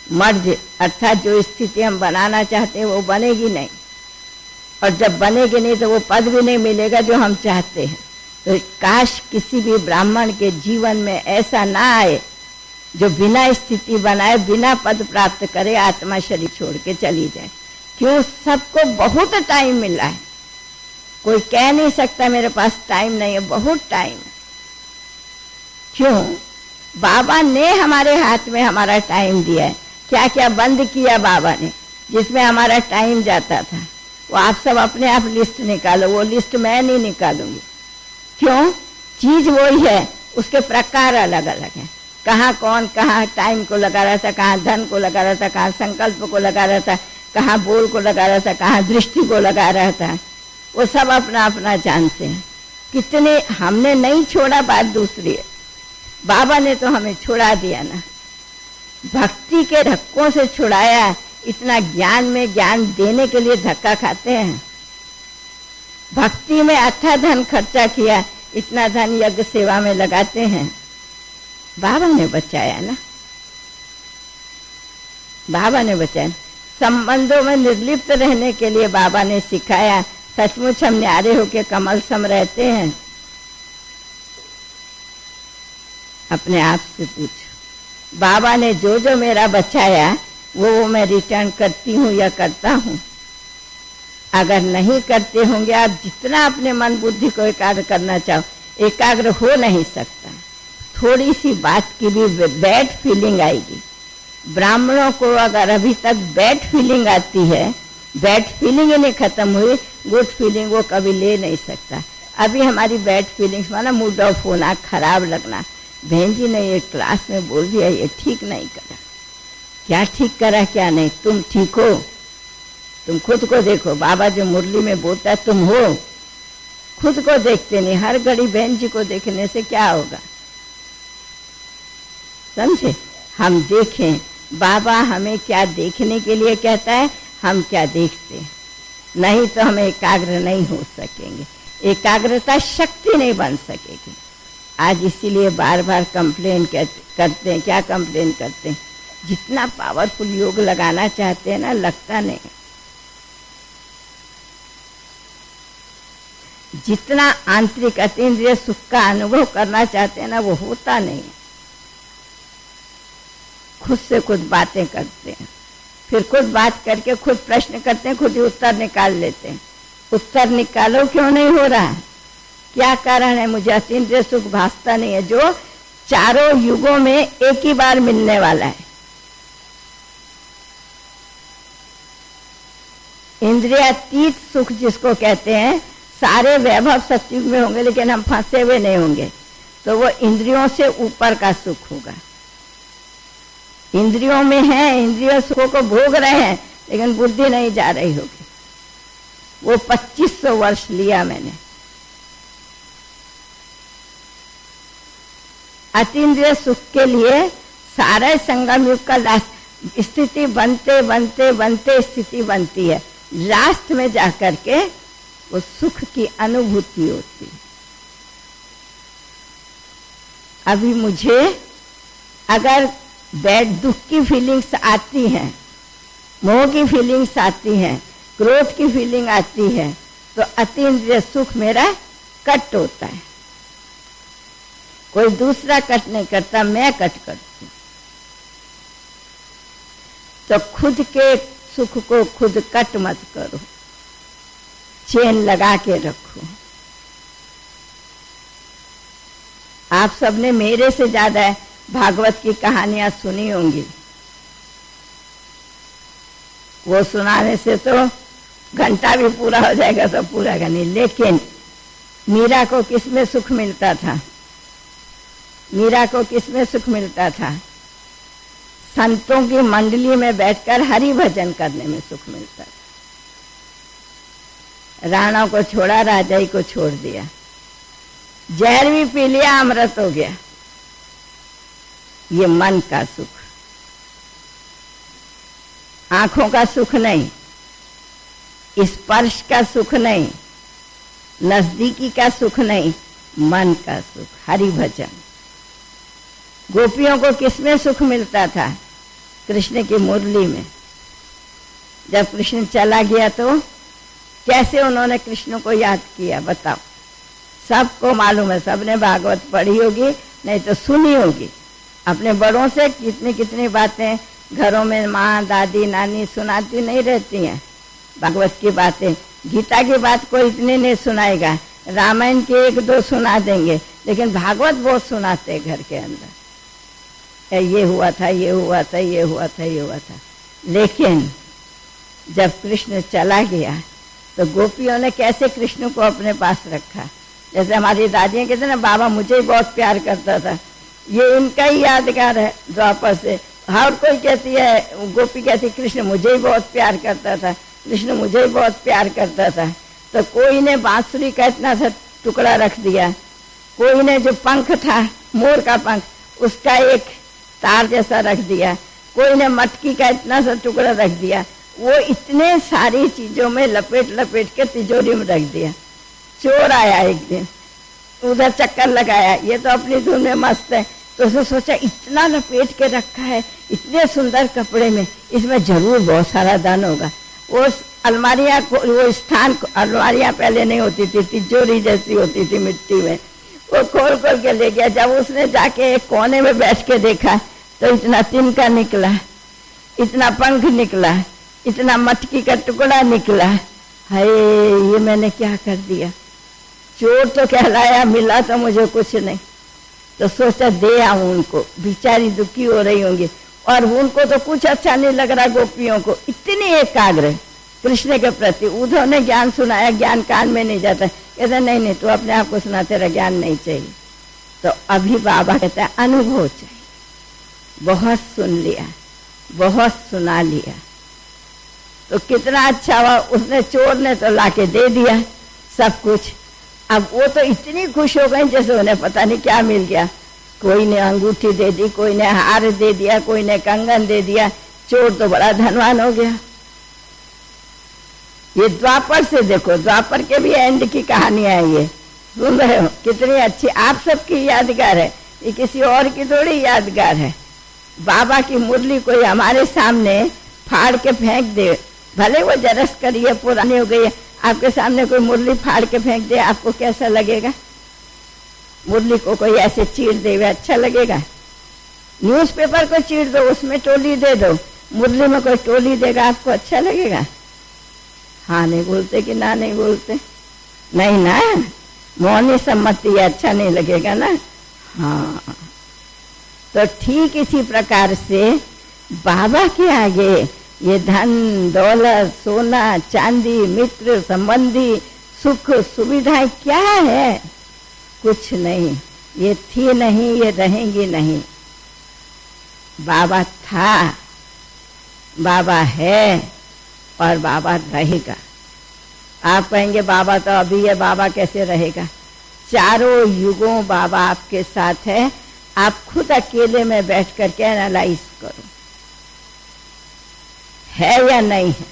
मर्ज अर्थात जो स्थिति हम बनाना चाहते हैं वो बनेगी नहीं, और जब बनेगी नहीं तो वो पद भी नहीं मिलेगा जो हम चाहते हैं। तो काश किसी भी ब्राह्मण के जीवन में ऐसा ना आए जो बिना स्थिति बनाए, बिना पद प्राप्त करे आत्मा शरीर छोड़ के चली जाए। क्यों? सबको बहुत टाइम मिला है, कोई कह नहीं सकता मेरे पास टाइम नहीं है, बहुत टाइम है। क्यों? बाबा ने हमारे हाथ में हमारा टाइम दिया है। क्या क्या बंद किया बाबा ने जिसमें हमारा टाइम जाता था, वो आप सब अपने आप लिस्ट निकालो, वो लिस्ट मैं नहीं निकालूंगी। क्यों? चीज वही है, उसके प्रकार अलग अलग हैं। कहाँ कौन कहाँ टाइम को लगा रहा था, कहाँ धन को लगा रहा था, कहाँ संकल्प को लगा रहा था, कहाँ बोल को लगा रहा था, कहाँ दृष्टि को लगा रहा था, वो सब अपना अपना जानते हैं। कितने हमने नहीं छोड़ा, बात दूसरी है, बाबा ने तो हमें छुड़ा दिया ना, भक्ति के धक्कों से छुड़ाया। इतना ज्ञान में ज्ञान देने के लिए धक्का खाते हैं। भक्ति में अच्छा धन खर्चा किया, इतना धन यज्ञ सेवा में लगाते हैं। बाबा ने बचाया ना, बाबा ने बचाया। संबंधों में निर्लिप्त रहने के लिए बाबा ने सिखाया। सचमुच हम न्यारे होके कमल सम रहते हैं? अपने आप से पूछो। बाबा ने जो जो मेरा बचाया वो मैं रिटर्न करती हूँ या करता हूँ? अगर नहीं करते होंगे, आप जितना अपने मन बुद्धि को एकाग्र करना चाहो, एकाग्र हो नहीं सकता। थोड़ी सी बात की भी बैड फीलिंग आएगी। ब्राह्मणों को अगर अभी तक बैड फीलिंग आती है, बैड फीलिंग ही नहीं खत्म हुई, गुड फीलिंग वो कभी ले नहीं सकता। अभी हमारी बैड फीलिंग्स माना मूड ऑफ होना, खराब लगना। बहन जी ने ये क्लास में बोल दिया, ये ठीक नहीं करा। क्या ठीक करा क्या नहीं? तुम ठीक हो? तुम खुद को देखो। बाबा जो मुरली में बोलता है तुम हो, खुद को देखते नहीं। हर घड़ी बहन जी को देखने से क्या होगा? समझे? हम देखें बाबा हमें क्या देखने के लिए कहता है, हम क्या देखते हैं। नहीं तो हम एकाग्र नहीं हो सकेंगे, एकाग्रता शक्ति नहीं बन सकेगी। आज इसीलिए बार बार कंप्लेन करते हैं। क्या कंप्लेन करते हैं? जितना पावरफुल योग लगाना चाहते हैं ना, लगता नहीं। जितना आंतरिक अतीन्द्रिय सुख का अनुभव करना चाहते हैं ना, वो होता नहीं। खुद से खुद बातें करते हैं, फिर खुद बात करके खुद प्रश्न करते हैं, खुद ही उत्तर निकाल लेते हैं। उत्तर निकालो, क्यों नहीं हो रहा है? क्या कारण है? मुझे अतीन्द्रिय सुख भासता नहीं है, जो चारों युगों में एक ही बार मिलने वाला है। इंद्रियातीत सुख जिसको कहते हैं, सारे वैभव सतयुग में होंगे, लेकिन हम फंसे हुए नहीं होंगे, तो वो इंद्रियों से ऊपर का सुख होगा। इंद्रियों में है, इंद्रियों सुखों को भोग रहे हैं, लेकिन बुद्धि नहीं जा रही होगी। वो 2500 वर्ष लिया मैंने। अतीन्द्रिय सुख के लिए सारे संगम युग का स्थिति बनते बनते बनते स्थिति बनती है। लास्ट में जाकर के वो सुख की अनुभूति होती है। अभी मुझे अगर बैड दुख की फीलिंग्स आती हैं, मोह की फीलिंग्स आती हैं, क्रोध की फीलिंग आती है, तो अतीन्द्रिय सुख मेरा कट होता है। कोई दूसरा कट नहीं करता, मैं कट करती। तो खुद के सुख को खुद कट मत करो, चेन लगा के रखो। आप सबने मेरे से ज्यादा भागवत की कहानियां सुनी होंगी। वो सुनाने से तो घंटा भी पूरा हो जाएगा, सब पूरा का नहीं। लेकिन मीरा को किसमें सुख मिलता था? मीरा को किसमें सुख मिलता था? संतों की मंडली में बैठकर हरि भजन करने में सुख मिलता था। राणा को छोड़ा, राजाई को छोड़ दिया, जहर भी पी लिया, अमृत हो गया। ये मन का सुख, आंखों का सुख नहीं, स्पर्श का सुख नहीं, नजदीकी का सुख नहीं, मन का सुख, हरि भजन। गोपियों को किसमें सुख मिलता था? कृष्ण की मुरली में। जब कृष्ण चला गया तो कैसे उन्होंने कृष्ण को याद किया बताओ। सबको मालूम है, सबने भागवत पढ़ी होगी, नहीं तो सुनी होगी। अपने बड़ों से कितनी कितनी बातें घरों में माँ दादी नानी सुनाती नहीं रहती हैं भागवत की बातें। गीता की बात कोई इतनी नहीं सुनाएगा, रामायण के एक दो सुना देंगे, लेकिन भागवत बहुत सुनाते घर के अंदर। ये हुआ था, ये हुआ था, ये हुआ था, ये हुआ था। लेकिन जब कृष्ण चला गया तो गोपियों ने कैसे कृष्ण को अपने पास रखा। जैसे हमारी दादियाँ कहते ना, बाबा मुझे ही बहुत प्यार करता था, ये इनका ही यादगार है द्वापर से। हर कोई कहती है, गोपी कहती कृष्ण मुझे ही बहुत प्यार करता था, कृष्ण मुझे ही बहुत प्यार करता था। तो कोई ने बांसुरी का इतना सा टुकड़ा रख दिया, कोई ने जो पंख था मोर का पंख उसका एक तार जैसा रख दिया, कोई ने मटकी का इतना सा टुकड़ा रख दिया। वो इतने सारी चीजों में लपेट लपेट के तिजोरी में रख दिया। चोर आया एक दिन, उधर चक्कर लगाया, ये तो अपनी धुन में मस्त है, तो उसने सोचा इतना लपेट के रखा है इतने सुंदर कपड़े में, इसमें जरूर बहुत सारा धन होगा। वो अलमारियाँ, वो स्थान, अलमारियाँ पहले नहीं होती थी, तिजोरी जैसी होती थी मिट्टी में, वो खोल खोल के ले गया। जब उसने जाके एक कोने में बैठ के देखा तो इतना तिनका निकला, इतना पंख निकला, इतना मटकी का टुकड़ा निकला। हाय, ये मैंने क्या कर दिया। चोर तो कहलाया, मिला तो मुझे कुछ नहीं। तो सोचा दे आऊं उनको, बेचारी दुखी हो रही होंगी, और उनको तो कुछ अच्छा नहीं लग रहा। गोपियों को इतनी एकाग्र कृष्ण के प्रति। उद्धव ने ज्ञान सुनाया, ज्ञान कान में नहीं जाता, कहते नहीं नहीं तू अपने आप को सुना, तेरा ज्ञान नहीं चाहिए। तो अभी बाबा कहते हैं अनुभव चाहिए। बहुत सुन लिया, बहुत सुना लिया, तो कितना अच्छा हुआ। उसने, चोर ने तो लाके दे दिया सब कुछ। अब वो तो इतनी खुश हो गई जैसे उन्हें पता नहीं क्या मिल गया। कोई ने अंगूठी दे दी, कोई ने हार दे दिया, कोई ने कंगन दे दिया। चोर तो बड़ा धनवान हो गया। ये द्वापर से देखो, द्वापर के भी एंड की कहानियां है, ये सुन रहे हो कितनी अच्छी। आप सबकी यादगार है, ये किसी और की थोड़ी यादगार है। बाबा की मुरली कोई हमारे सामने फाड़ के फेंक दे, भले वो जरस करिए पुरानी हो गई है, आपके सामने कोई मुरली फाड़ के फेंक दे, आपको कैसा लगेगा? मुरली को कोई ऐसे चीर दे, अच्छा लगेगा? न्यूज़पेपर को चीर दो, उसमें टोली दे दो, मुरली में कोई टोली देगा, आपको अच्छा लगेगा? हाँ नहीं बोलते कि ना नहीं बोलते? नहीं ना, मौनी सम्मति, अच्छा नहीं लगेगा ना। हाँ, तो ठीक इसी प्रकार से बाबा के आगे ये धन दौलत सोना चांदी मित्र संबंधी सुख सुविधाएं क्या है? कुछ नहीं। ये थी नहीं, ये रहेंगी नहीं। बाबा था, बाबा है और बाबा रहेगा। आप कहेंगे बाबा तो अभी है, बाबा कैसे रहेगा? चारों युगों बाबा आपके साथ है। आप खुद अकेले में बैठ कर के एनालाइज करो, है या नहीं है।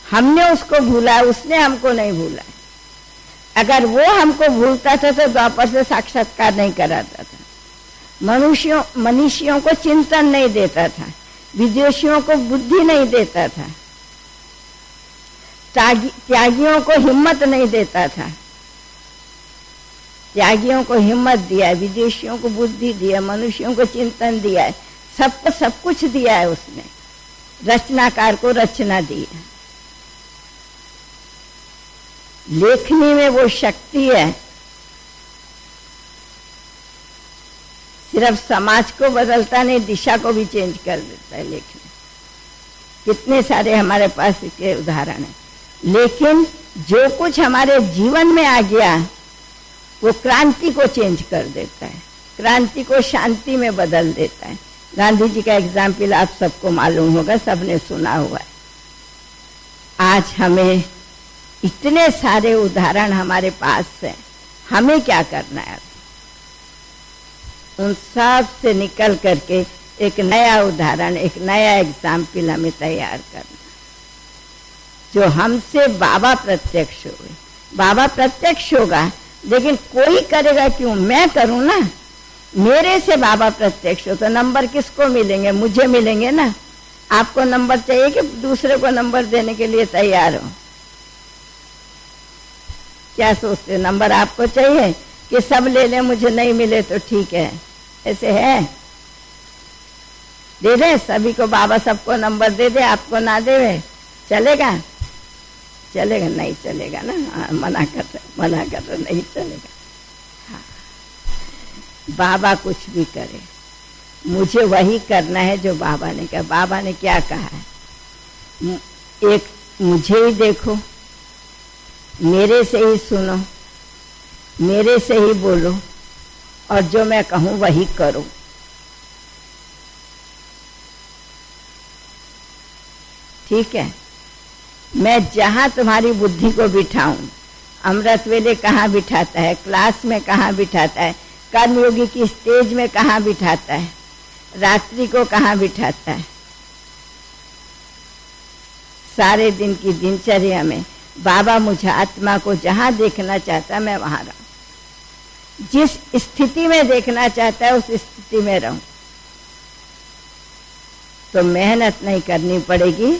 हमने उसको भूला, उसने हमको नहीं भूला। अगर वो हमको भूलता था तो द्वापर से साक्षात्कार नहीं कराता था, मनुष्यों को चिंतन नहीं देता था, विदेशियों को बुद्धि नहीं देता था, त्यागियों को हिम्मत नहीं देता था। त्यागियों को हिम्मत दिया है, विदेशियों को बुद्धि दिया, मनुष्यों को चिंतन दिया है, सबको सब कुछ दिया है उसने। रचनाकार को रचना दी है। लेखनी में वो शक्ति है, सिर्फ समाज को बदलता नहीं, दिशा को भी चेंज कर देता है लेखनी। कितने सारे हमारे पास इसके उदाहरण हैं। लेकिन जो कुछ हमारे जीवन में आ गया वो क्रांति को चेंज कर देता है, क्रांति को शांति में बदल देता है। गांधी जी का एग्जाम्पल आप सबको मालूम होगा, सबने सुना हुआ है। आज हमें इतने सारे उदाहरण हमारे पास हैं, हमें क्या करना है? उन सब से निकल करके एक नया उदाहरण, एक नया एग्जाम्पल हमें तैयार करना, जो हमसे बाबा प्रत्यक्ष हुए। बाबा प्रत्यक्ष होगा, लेकिन कोई करेगा क्यों? मैं करूं ना। मेरे से बाबा प्रत्यक्ष हो तो नंबर किसको मिलेंगे? मुझे मिलेंगे ना। आपको नंबर चाहिए कि दूसरे को नंबर देने के लिए तैयार हो? क्या सोचते हो? नंबर आपको चाहिए कि सब ले लें, मुझे नहीं मिले तो ठीक है? ऐसे है? दे दे सभी को, बाबा सबको नंबर दे दे, आपको ना दे, चलेगा? चलेगा? नहीं चलेगा ना। मना कर रहे नहीं चलेगा। हाँ। बाबा कुछ भी करे, मुझे वही करना है जो बाबा ने कहा। बाबा ने क्या कहा है? एक मुझे ही देखो, मेरे से ही सुनो, मेरे से ही बोलो, और जो मैं कहूं वही करो। ठीक है? मैं जहां तुम्हारी बुद्धि को बिठाऊं, अमृत वेले कहाँ बिठाता है, क्लास में कहाँ बिठाता है, कर्मयोगी की स्टेज में कहाँ बिठाता है, रात्रि को कहाँ बिठाता है, सारे दिन की दिनचर्या में बाबा मुझे आत्मा को जहां देखना चाहता है मैं वहां रहूं। जिस स्थिति में देखना चाहता है उस स्थिति में रहूं। तो मेहनत नहीं करनी पड़ेगी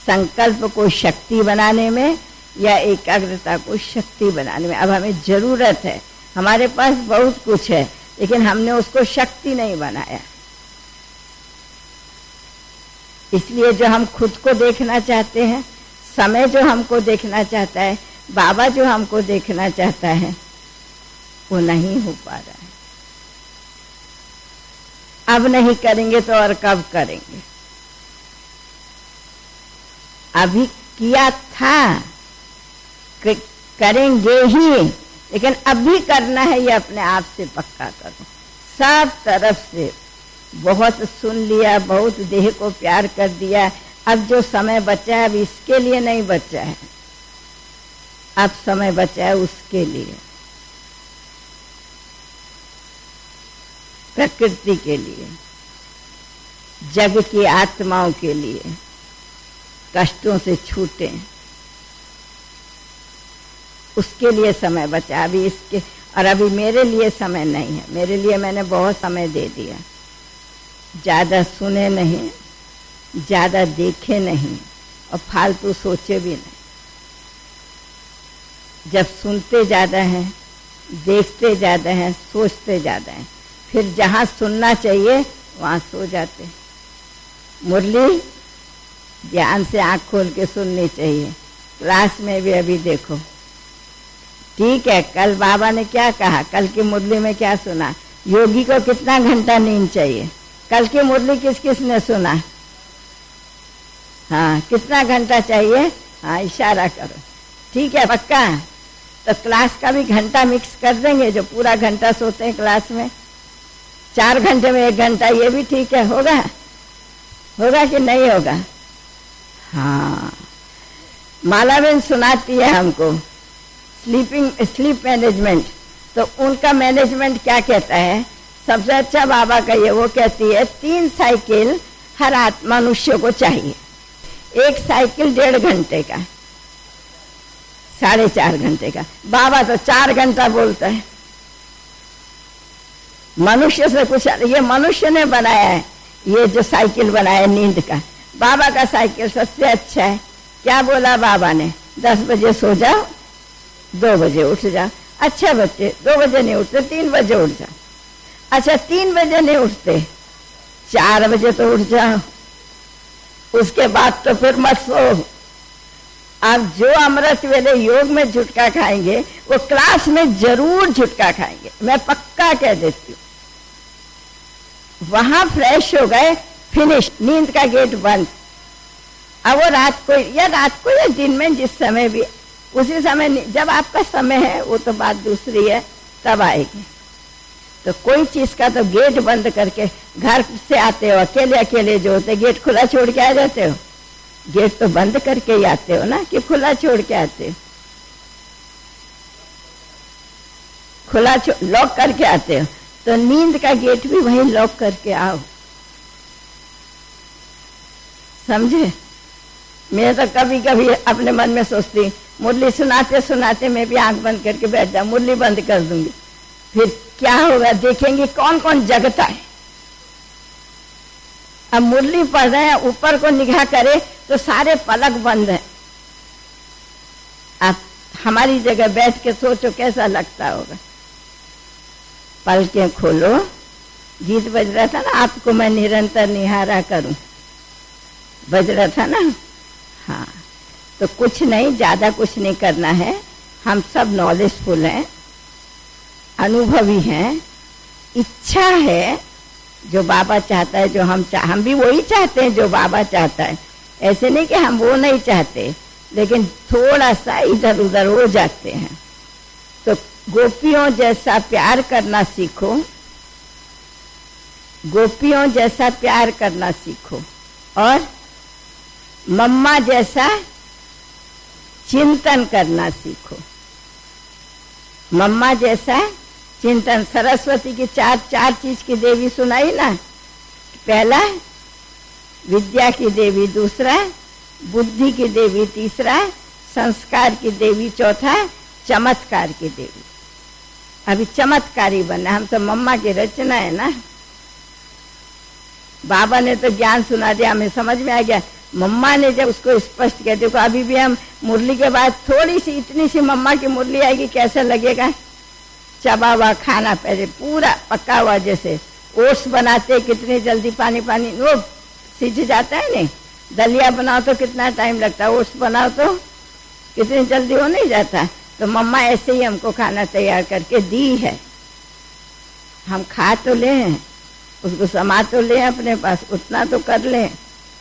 संकल्प को शक्ति बनाने में या एकाग्रता को शक्ति बनाने में। अब हमें जरूरत है, हमारे पास बहुत कुछ है, लेकिन हमने उसको शक्ति नहीं बनाया। इसलिए जो हम खुद को देखना चाहते हैं, समय जो हमको देखना चाहता है, बाबा जो हमको देखना चाहता है, वो नहीं हो पा रहा है। अब नहीं करेंगे तो और कब करेंगे? अभी किया था, करेंगे ही, लेकिन अभी करना है ये अपने आप से पक्का करो। सब तरफ से बहुत सुन लिया, बहुत देह को प्यार कर दिया, अब जो समय बचा है अब इसके लिए नहीं बचा है, अब समय बचा है उसके लिए, प्रकृति के लिए, जग की आत्माओं के लिए, कष्टों से छूटे, उसके लिए समय बचा अभी इसके। और अभी मेरे लिए समय नहीं है, मेरे लिए मैंने बहुत समय दे दिया। ज्यादा सुने नहीं, ज्यादा देखे नहीं, और फालतू सोचे भी नहीं। जब सुनते ज्यादा हैं, देखते ज्यादा हैं, सोचते ज्यादा हैं, फिर जहां सुनना चाहिए वहां सो जाते। मुरली ध्यान से आंख खोल के सुननी चाहिए। क्लास में भी अभी देखो, ठीक है? कल बाबा ने क्या कहा, कल की मुरली में क्या सुना, योगी को कितना घंटा नींद चाहिए, कल की मुरली किस किस ने सुना? हाँ, कितना घंटा चाहिए? हाँ, इशारा करो। ठीक है, पक्का? तो क्लास का भी घंटा मिक्स कर देंगे, जो पूरा घंटा सोते हैं क्लास में, 4 घंटे में 1 घंटा, ये भी ठीक है? होगा? होगा कि नहीं होगा? हाँ, मालाबेन सुनाती है हमको स्लीप मैनेजमेंट, तो उनका मैनेजमेंट क्या कहता है? सबसे अच्छा बाबा का ये, वो कहती है 3 साइकिल हर मनुष्य को चाहिए। एक साइकिल 1.5 घंटे का, 4.5 घंटे का। बाबा तो 4 घंटा बोलता है। मनुष्य से कुछ, ये मनुष्य ने बनाया है, ये जो साइकिल बनाया है नींद का, बाबा का साइकिल सबसे अच्छा है। क्या बोला बाबा ने? 10 बजे सो जाओ, 2 बजे उठ जाओ। अच्छा बच्चे, 2 बजे नहीं उठते, 3 बजे उठ जाओ। अच्छा, 3 बजे नहीं उठते, 4 बजे तो उठ जाओ, उसके बाद तो फिर मत सो। आप जो अमृत वेले योग में झुटका खाएंगे, वो क्लास में जरूर झुटका खाएंगे, मैं पक्का कह देती हूँ। वहां फ्रेश हो गए, फिनिश, नींद का गेट बंद। अब वो रात को या दिन में, जिस समय भी, उसी समय, जब आपका समय है वो तो बात दूसरी है, तब आएगी। तो कोई चीज का तो गेट बंद करके, घर से आते हो अकेले अकेले जो होते, गेट खुला छोड़ के आ जाते हो, गेट तो बंद करके ही आते हो ना, कि खुला छोड़ के आते हो? खुला लॉक करके आते हो, तो नींद का गेट भी वहीं लॉक करके आओ। समझे? मैं तो कभी कभी अपने मन में सोचती, मुरली सुनाते सुनाते मैं भी आंख बंद करके बैठ जाऊं, मुरली बंद कर दूंगी, फिर क्या होगा देखेंगे कौन कौन जगता है। अब मुरली पढ़ रहे हैं, ऊपर को निगाह करे तो सारे पलक बंद हैं। आप हमारी जगह बैठ के सोचो कैसा लगता होगा। पलकें खोलो, गीत बज रहा था ना, आपको मैं निरंतर निहारा करूं, बज रहा था ना। हाँ, तो कुछ नहीं, ज्यादा कुछ नहीं करना है। हम सब नॉलेजफुल हैं, अनुभवी हैं। इच्छा है जो बाबा चाहता है, जो हम भी वही चाहते हैं जो बाबा चाहता है। ऐसे नहीं कि हम वो नहीं चाहते, लेकिन थोड़ा सा इधर उधर हो जाते हैं। तो गोपियों जैसा प्यार करना सीखो, गोपियों जैसा प्यार करना सीखो, और मम्मा जैसा चिंतन करना सीखो। मम्मा जैसा चिंतन, सरस्वती की चार चीज की देवी सुनाई ना। पहला विद्या की देवी, दूसरा बुद्धि की देवी, तीसरा संस्कार की देवी, चौथा चमत्कार की देवी। अभी चमत्कारी बनना, हम तो मम्मा की रचना है ना। बाबा ने तो ज्ञान सुना दिया, हमें समझ में आ गया। मम्मा ने जब उसको स्पष्ट किया, देखो अभी भी हम मुरली के बाद थोड़ी सी, इतनी सी मम्मा की मुरली आएगी, कैसा लगेगा? चबा हुआ खाना, पहले पूरा पका हुआ, जैसे ओट्स बनाते कितनी जल्दी पानी पानी वो सिज जाता है नहीं। दलिया बनाओ तो कितना टाइम लगता है, ओट्स बनाओ तो कितनी जल्दी हो नहीं जाता। तो मम्मा ऐसे ही हमको खाना तैयार करके दी है। हम खा तो लें, उसको समा तो लें अपने पास, उतना तो कर लें,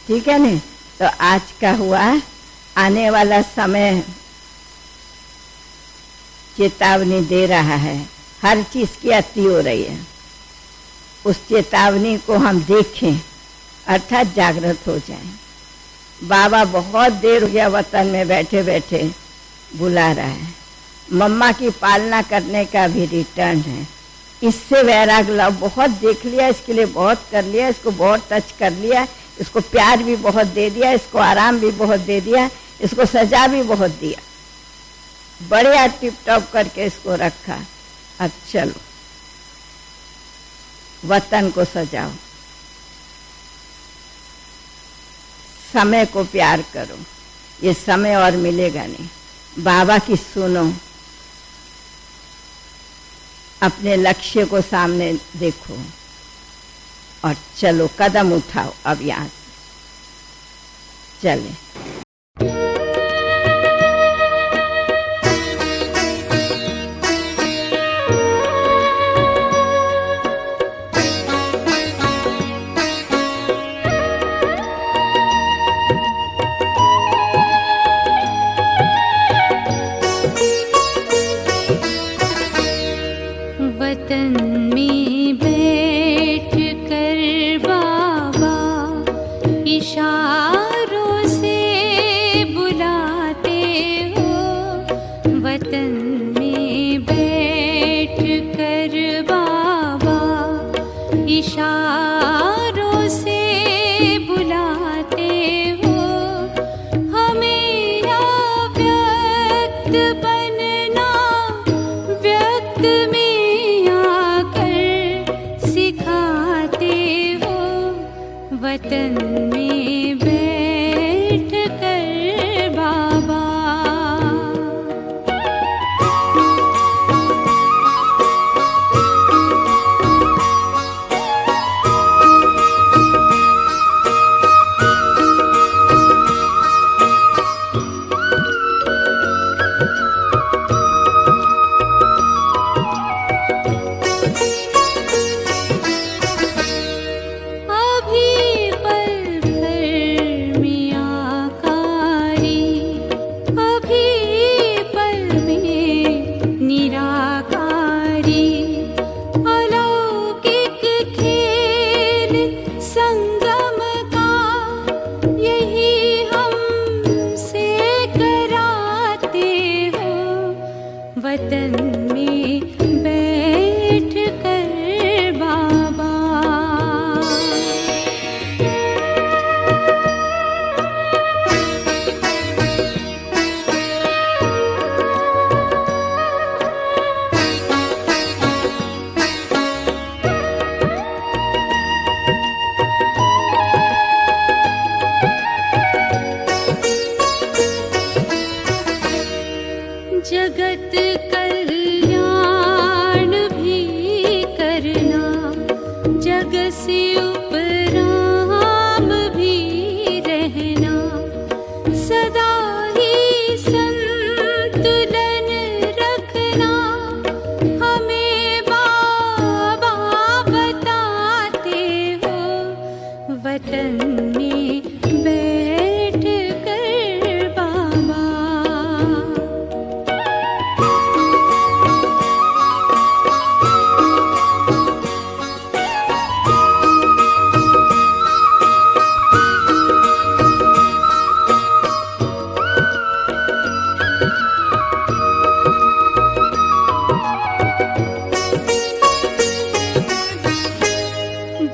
ठीक है नहीं? तो आज का हुआ, आने वाला समय चेतावनी दे रहा है, हर चीज की अति हो रही है। उस चेतावनी को हम देखें, अर्थात जागृत हो जाएं। बाबा बहुत देर हो गया वतन में बैठे बैठे बुला रहा है। मम्मा की पालना करने का भी रिटर्न है। इससे वैराग लाओ, बहुत देख लिया, इसके लिए बहुत कर लिया, इसको बहुत टच कर लिया, इसको प्यार भी बहुत दे दिया, इसको आराम भी बहुत दे दिया, इसको सजा भी बहुत दिया, बढ़िया टिप टॉप करके इसको रखा। अब चलो वतन को सजाओ, समय को प्यार करो, ये समय और मिलेगा नहीं। बाबा की सुनो, अपने लक्ष्य को सामने देखो और चलो, कदम उठाओ अब यहाँ से चले। वतन में बैठ कर बाबा इशारों से बुलाते हो। वतन में बैठ कर बाबा इशारों से बुलाते हो। हमें अव्यक्त बनना व्यक्त में वतन में बैठ कर बाबा। अभी पर से उपराम भी रहना, सदा ही संतुलन रखना, हमें बाबा बताते हो। वतन में बैठ कर बाबा,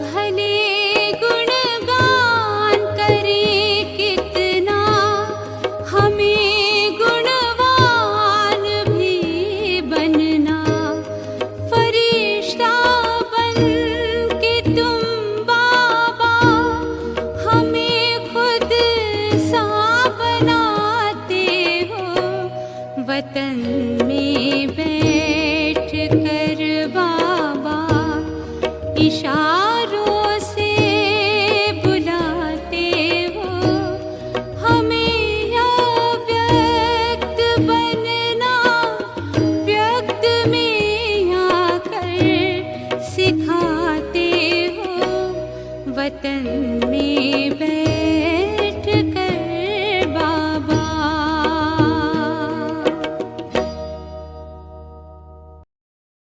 भले गुणगान करें कितना, हमें गुणवान भी बनना। फरिश्ता बन के तुम बाबा, हमें खुद सा बनाते हो। वतन में बैठ कर बाबा, इशारों से बुलाते हो। हमें अव्यक्त बनना, व्यक्त में आकर सिखाते हो। वतन